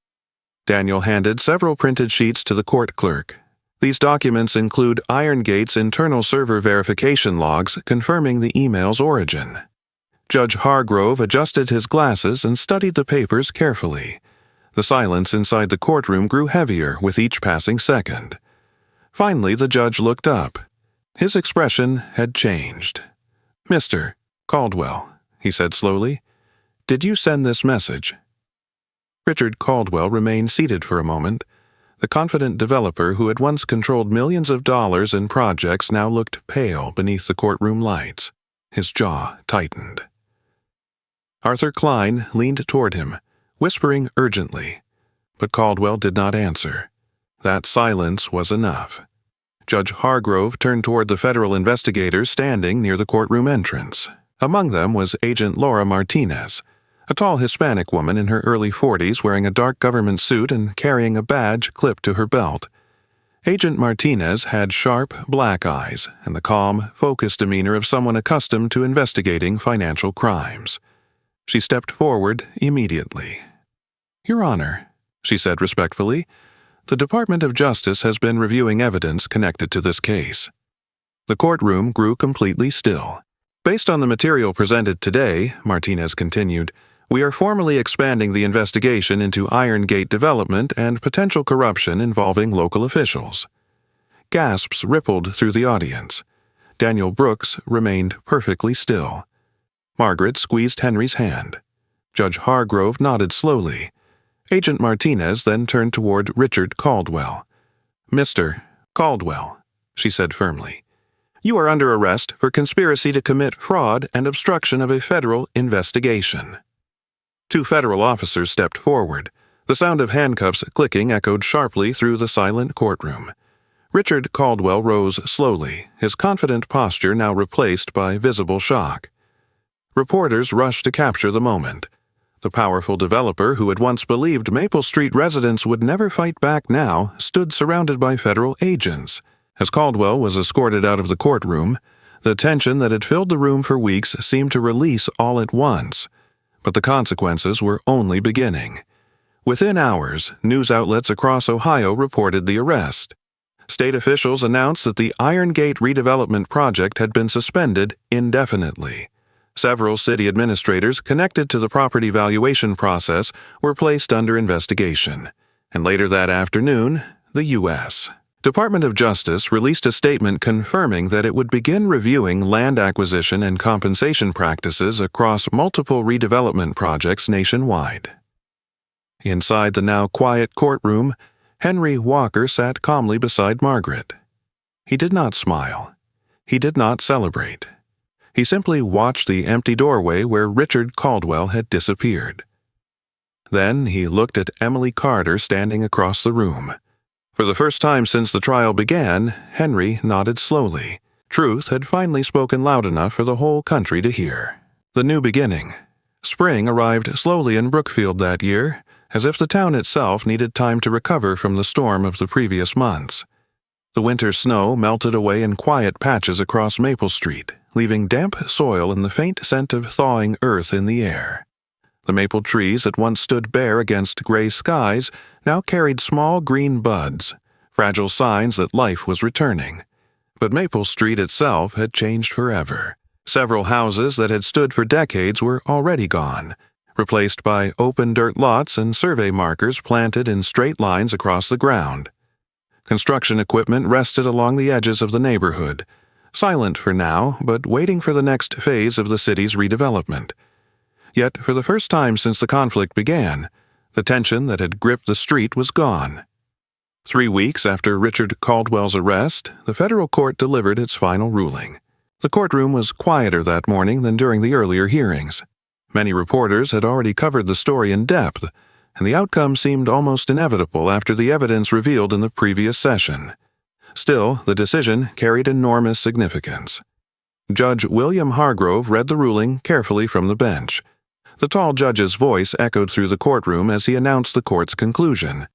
Daniel handed several printed sheets to the court clerk. These documents include Irongate's internal server verification logs confirming the email's origin. Judge Hargrove adjusted his glasses and studied the papers carefully. The silence inside the courtroom grew heavier with each passing second. Finally, the judge looked up. His expression had changed. "Mr. Caldwell," he said slowly, "did you send this message?" Richard Caldwell remained seated for a moment. The confident developer who had once controlled millions of dollars in projects now looked pale beneath the courtroom lights. His jaw tightened. Arthur Klein leaned toward him, whispering urgently, but Caldwell did not answer. That silence was enough. Judge Hargrove turned toward the federal investigators standing near the courtroom entrance. Among them was Agent Laura Martinez, a tall Hispanic woman in her early 40s wearing a dark government suit and carrying a badge clipped to her belt. Agent Martinez had sharp, black eyes and the calm, focused demeanor of someone accustomed to investigating financial crimes. She stepped forward immediately. "Your Honor," she said respectfully, "the Department of Justice has been reviewing evidence connected to this case." The courtroom grew completely still. "Based on the material presented today," Martinez continued, "we are formally expanding the investigation into Irongate development and potential corruption involving local officials." Gasps rippled through the audience. Daniel Brooks remained perfectly still. Margaret squeezed Henry's hand. Judge Hargrove nodded slowly. Agent Martinez then turned toward Richard Caldwell. "Mr. Caldwell," she said firmly, "you are under arrest for conspiracy to commit fraud and obstruction of a federal investigation." 2 federal officers stepped forward. The sound of handcuffs clicking echoed sharply through the silent courtroom. Richard Caldwell rose slowly, his confident posture now replaced by visible shock. Reporters rushed to capture the moment. The powerful developer who had once believed Maple Street residents would never fight back now stood surrounded by federal agents. As Caldwell was escorted out of the courtroom, the tension that had filled the room for weeks seemed to release all at once. But the consequences were only beginning. Within hours, news outlets across Ohio reported the arrest. State officials announced that the Iron Gate redevelopment project had been suspended indefinitely. Several city administrators connected to the property valuation process were placed under investigation. And later that afternoon, the U.S. Department of Justice released a statement confirming that it would begin reviewing land acquisition and compensation practices across multiple redevelopment projects nationwide. Inside the now quiet courtroom, Henry Walker sat calmly beside Margaret. He did not smile. He did not celebrate. He simply watched the empty doorway where Richard Caldwell had disappeared. Then he looked at Emily Carter standing across the room. For the first time since the trial began, Henry nodded slowly. Truth had finally spoken loud enough for the whole country to hear. The new beginning. Spring arrived slowly in Brookfield that year, as if the town itself needed time to recover from the storm of the previous months. The winter snow melted away in quiet patches across Maple Street, leaving damp soil and the faint scent of thawing earth in the air. The maple trees that once stood bare against gray skies now carried small green buds, fragile signs that life was returning. But Maple Street itself had changed forever. Several houses that had stood for decades were already gone, replaced by open dirt lots and survey markers planted in straight lines across the ground. Construction equipment rested along the edges of the neighborhood, silent for now, but waiting for the next phase of the city's redevelopment. Yet, for the first time since the conflict began, the tension that had gripped the street was gone. 3 weeks after Richard Caldwell's arrest, the federal court delivered its final ruling. The courtroom was quieter that morning than during the earlier hearings. Many reporters had already covered the story in depth, and the outcome seemed almost inevitable after the evidence revealed in the previous session. Still, the decision carried enormous significance. Judge William Hargrove read the ruling carefully from the bench. The tall judge's voice echoed through the courtroom as he announced the court's conclusion.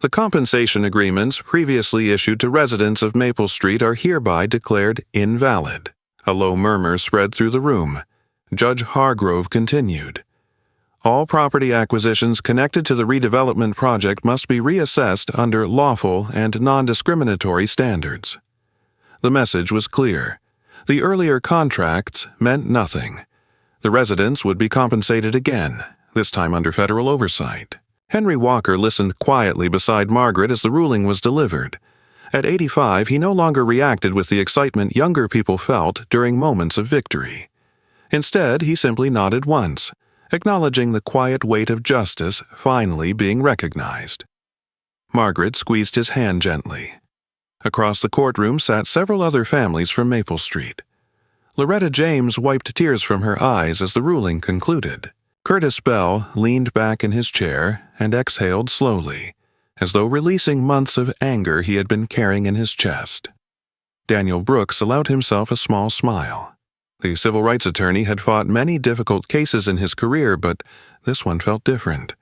The compensation agreements previously issued to residents of Maple Street are hereby declared invalid. A low murmur spread through the room. Judge Hargrove continued. All property acquisitions connected to the redevelopment project must be reassessed under lawful and non-discriminatory standards. The message was clear. The earlier contracts meant nothing. The residents would be compensated again, this time under federal oversight. Henry Walker listened quietly beside Margaret as the ruling was delivered. At 85, he no longer reacted with the excitement younger people felt during moments of victory. Instead, he simply nodded once, acknowledging the quiet weight of justice finally being recognized. Margaret squeezed his hand gently. Across the courtroom sat several other families from Maple Street. Loretta James wiped tears from her eyes as the ruling concluded. Curtis Bell leaned back in his chair and exhaled slowly, as though releasing months of anger he had been carrying in his chest. Daniel Brooks allowed himself a small smile. The civil rights attorney had fought many difficult cases in his career, but this one felt different.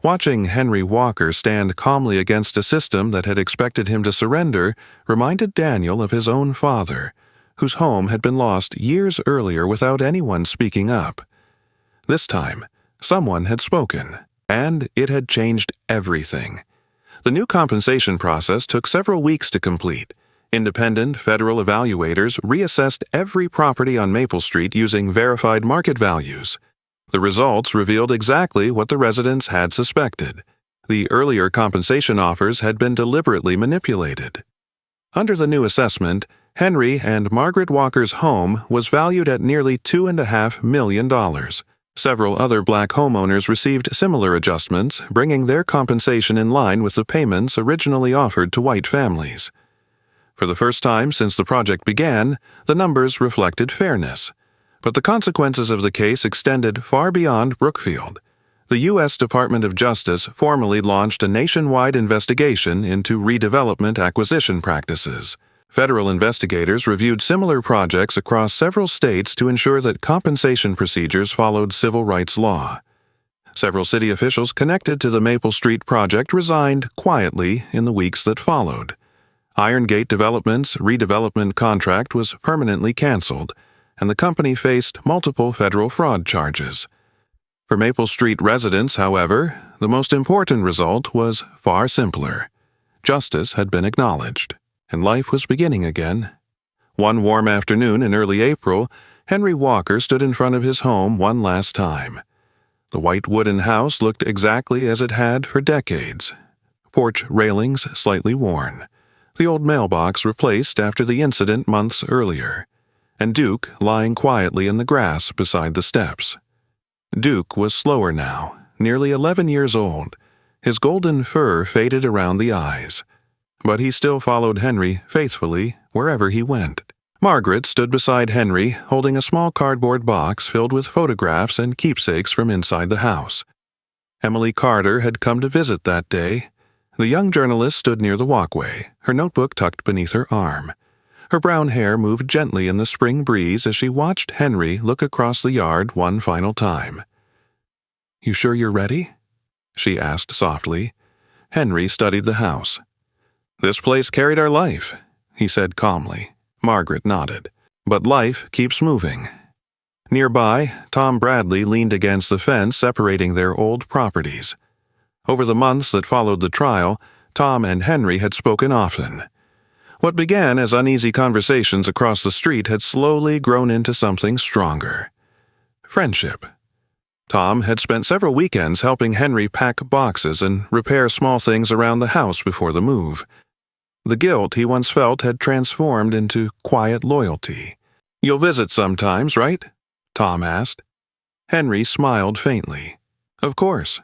Watching Henry Walker stand calmly against a system that had expected him to surrender reminded Daniel of his own father, whose home had been lost years earlier without anyone speaking up. This time, someone had spoken, and it had changed everything. The new compensation process took several weeks to complete. Independent federal evaluators reassessed every property on Maple Street using verified market values. The results revealed exactly what the residents had suspected. The earlier compensation offers had been deliberately manipulated. Under the new assessment, Henry and Margaret Walker's home was valued at nearly $2.5 million. Several other black homeowners received similar adjustments, bringing their compensation in line with the payments originally offered to white families. For the first time since the project began, the numbers reflected fairness. But the consequences of the case extended far beyond Brookfield. The U.S. Department of Justice formally launched a nationwide investigation into redevelopment acquisition practices. Federal investigators reviewed similar projects across several states to ensure that compensation procedures followed civil rights law. Several city officials connected to the Maple Street project resigned quietly in the weeks that followed. Iron Gate Development's redevelopment contract was permanently canceled, and the company faced multiple federal fraud charges. For Maple Street residents, however, the most important result was far simpler. Justice had been acknowledged, and life was beginning again. One warm afternoon in early April, Henry Walker stood in front of his home one last time. The white wooden house looked exactly as it had for decades. Porch railings slightly worn, the old mailbox replaced after the incident months earlier, and Duke lying quietly in the grass beside the steps. Duke was slower now, nearly 11 years old. His golden fur faded around the eyes, but he still followed Henry faithfully wherever he went. Margaret stood beside Henry, holding a small cardboard box filled with photographs and keepsakes from inside the house. Emily Carter had come to visit that day. The young journalist stood near the walkway, her notebook tucked beneath her arm. Her brown hair moved gently in the spring breeze as she watched Henry look across the yard one final time. "You sure you're ready?" she asked softly. Henry studied the house. "This place carried our life," he said calmly. Margaret nodded. "But life keeps moving." Nearby, Tom Bradley leaned against the fence separating their old properties. Over the months that followed the trial, Tom and Henry had spoken often. What began as uneasy conversations across the street had slowly grown into something stronger. Friendship. Tom had spent several weekends helping Henry pack boxes and repair small things around the house before the move. The guilt he once felt had transformed into quiet loyalty. "You'll visit sometimes, right?" Tom asked. Henry smiled faintly. "Of course."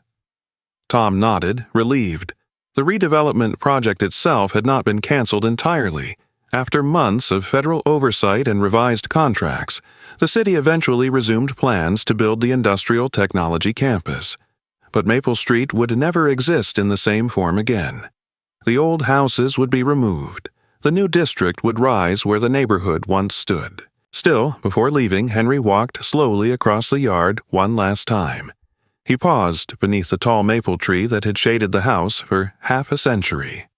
Tom nodded, relieved. The redevelopment project itself had not been canceled entirely. After months of federal oversight and revised contracts, the city eventually resumed plans to build the Industrial Technology Campus. But Maple Street would never exist in the same form again. The old houses would be removed. The new district would rise where the neighborhood once stood. Still, before leaving, Henry walked slowly across the yard one last time. He paused beneath the tall maple tree that had shaded the house for half a century.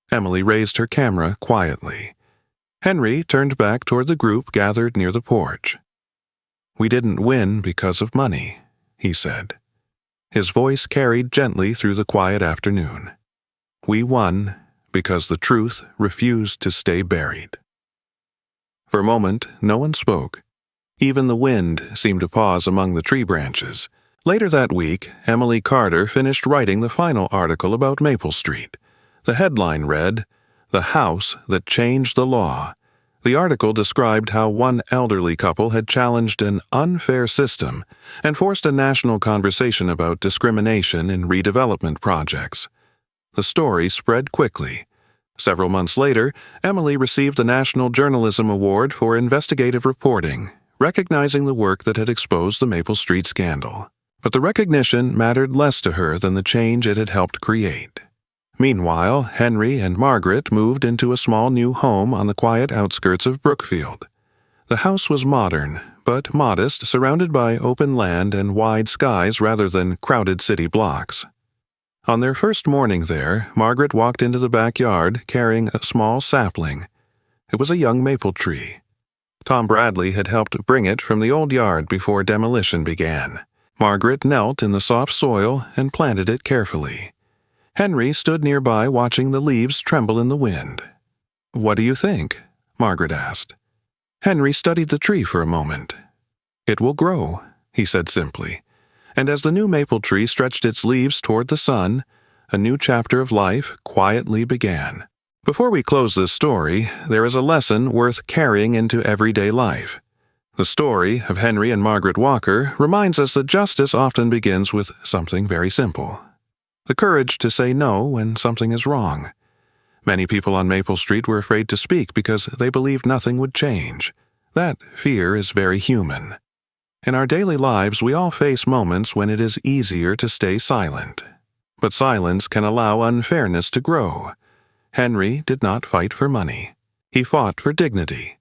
Emily raised her camera quietly. Henry turned back toward the group gathered near the porch. "We didn't win because of money," he said. His voice carried gently through the quiet afternoon. "We won because the truth refused to stay buried." For a moment, no one spoke. Even the wind seemed to pause among the tree branches. Later that week, Emily Carter finished writing the final article about Maple Street. The headline read, "The House That Changed the Law." The article described how one elderly couple had challenged an unfair system and forced a national conversation about discrimination in redevelopment projects. The story spread quickly. Several months later, Emily received the National Journalism Award for investigative reporting, recognizing the work that had exposed the Maple Street scandal. But the recognition mattered less to her than the change it had helped create. Meanwhile, Henry and Margaret moved into a small new home on the quiet outskirts of Brookfield. The house was modern, but modest, surrounded by open land and wide skies rather than crowded city blocks. On their first morning there, Margaret walked into the backyard carrying a small sapling. It was a young maple tree. Tom Bradley had helped bring it from the old yard before demolition began. Margaret knelt in the soft soil and planted it carefully. Henry stood nearby watching the leaves tremble in the wind. "What do you think?" Margaret asked. Henry studied the tree for a moment. "It will grow," he said simply. And as the new maple tree stretched its leaves toward the sun, a new chapter of life quietly began. Before we close this story, there is a lesson worth carrying into everyday life. The story of Henry and Margaret Walker reminds us that justice often begins with something very simple: the courage to say no when something is wrong. Many people on Maple Street were afraid to speak because they believed nothing would change. That fear is very human. In our daily lives, we all face moments when it is easier to stay silent. But silence can allow unfairness to grow. Henry did not fight for money. He fought for dignity.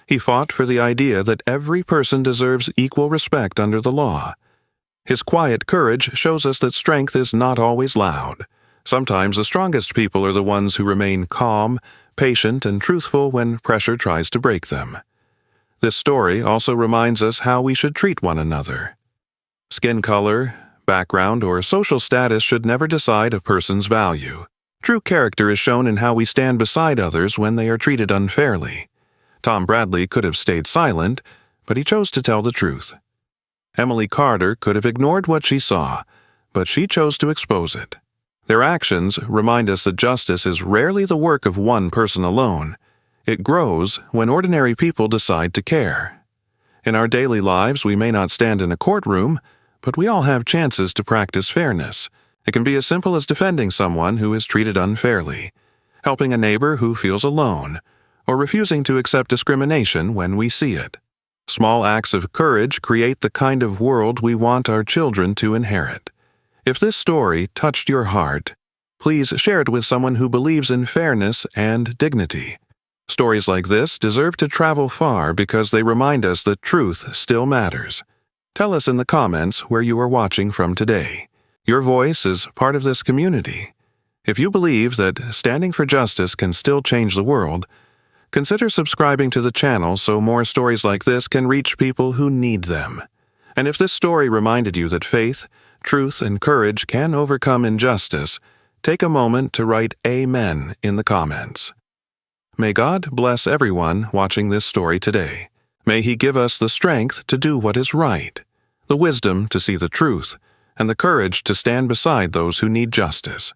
He fought for the idea that every person deserves equal respect under the law. His quiet courage shows us that strength is not always loud. Sometimes the strongest people are the ones who remain calm, patient, and truthful when pressure tries to break them. This story also reminds us how we should treat one another. Skin color, background, or social status should never decide a person's value. True character is shown in how we stand beside others when they are treated unfairly. Tom Bradley could have stayed silent, but he chose to tell the truth. Emily Carter could have ignored what she saw, but she chose to expose it. Their actions remind us that justice is rarely the work of one person alone. It grows when ordinary people decide to care. In our daily lives, we may not stand in a courtroom, but we all have chances to practice fairness. It can be as simple as defending someone who is treated unfairly, helping a neighbor who feels alone, or refusing to accept discrimination when we see it. Small acts of courage create the kind of world we want our children to inherit. If this story touched your heart, please share it with someone who believes in fairness and dignity. Stories like this deserve to travel far because they remind us that truth still matters. Tell us in the comments where you are watching from today. Your voice is part of this community. If you believe that standing for justice can still change the world, consider subscribing to the channel so more stories like this can reach people who need them. And if this story reminded you that faith, truth, and courage can overcome injustice, take a moment to write Amen in the comments. May God bless everyone watching this story today. May He give us the strength to do what is right, the wisdom to see the truth, and the courage to stand beside those who need justice.